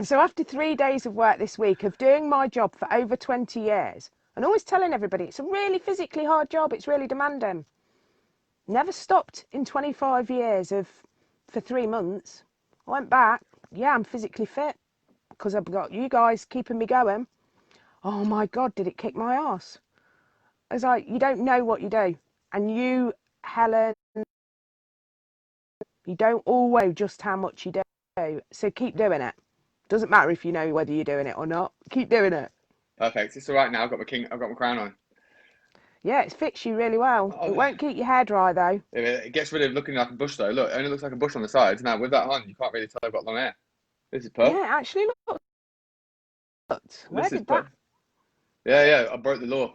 So after 3 days of work this week of doing my job for over 20 years, and always telling everybody it's a really physically hard job, it's really demanding. Never stopped in 25 years for 3 months. I went back. Yeah, I'm physically fit because I've got you guys keeping me going. Oh my God, did it kick my ass? I was like, you don't know what you do. And you, Helen, you don't always just how much you do. So keep doing it. Doesn't matter if you know whether you're doing it or not. Keep doing it. Perfect. It's all right now. I've got my crown on. Yeah, it fits you really well. It won't keep your hair dry though. It gets rid of looking like a bush though. Look, it only looks like a bush on the sides. Now with that on, you can't really tell I've got long hair. This is perfect. Yeah, actually, look. Where did that? Yeah. I broke the law.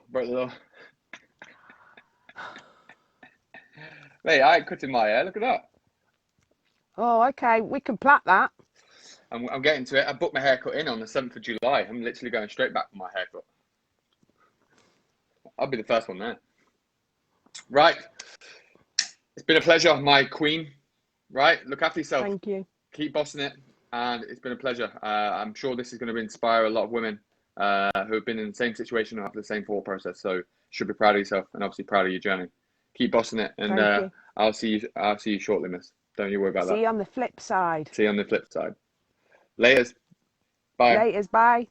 Mate, I ain't cutting my hair. Look at that. Oh, okay. We can plait that. I'm getting to it. I booked my haircut in on the 7th of July. I'm literally going straight back for my haircut. I'll be the first one there. Right. It's been a pleasure, my queen. Right. Look after yourself. Thank you. Keep bossing it. And it's been a pleasure. I'm sure this is going to inspire a lot of women who have been in the same situation or have the same thought process. So you should be proud of yourself and obviously proud of your journey. Keep bossing it. And I'll see you shortly, miss. Don't you worry about that. See you on the flip side. See you on the flip side. Laters. Bye. Laters. Bye.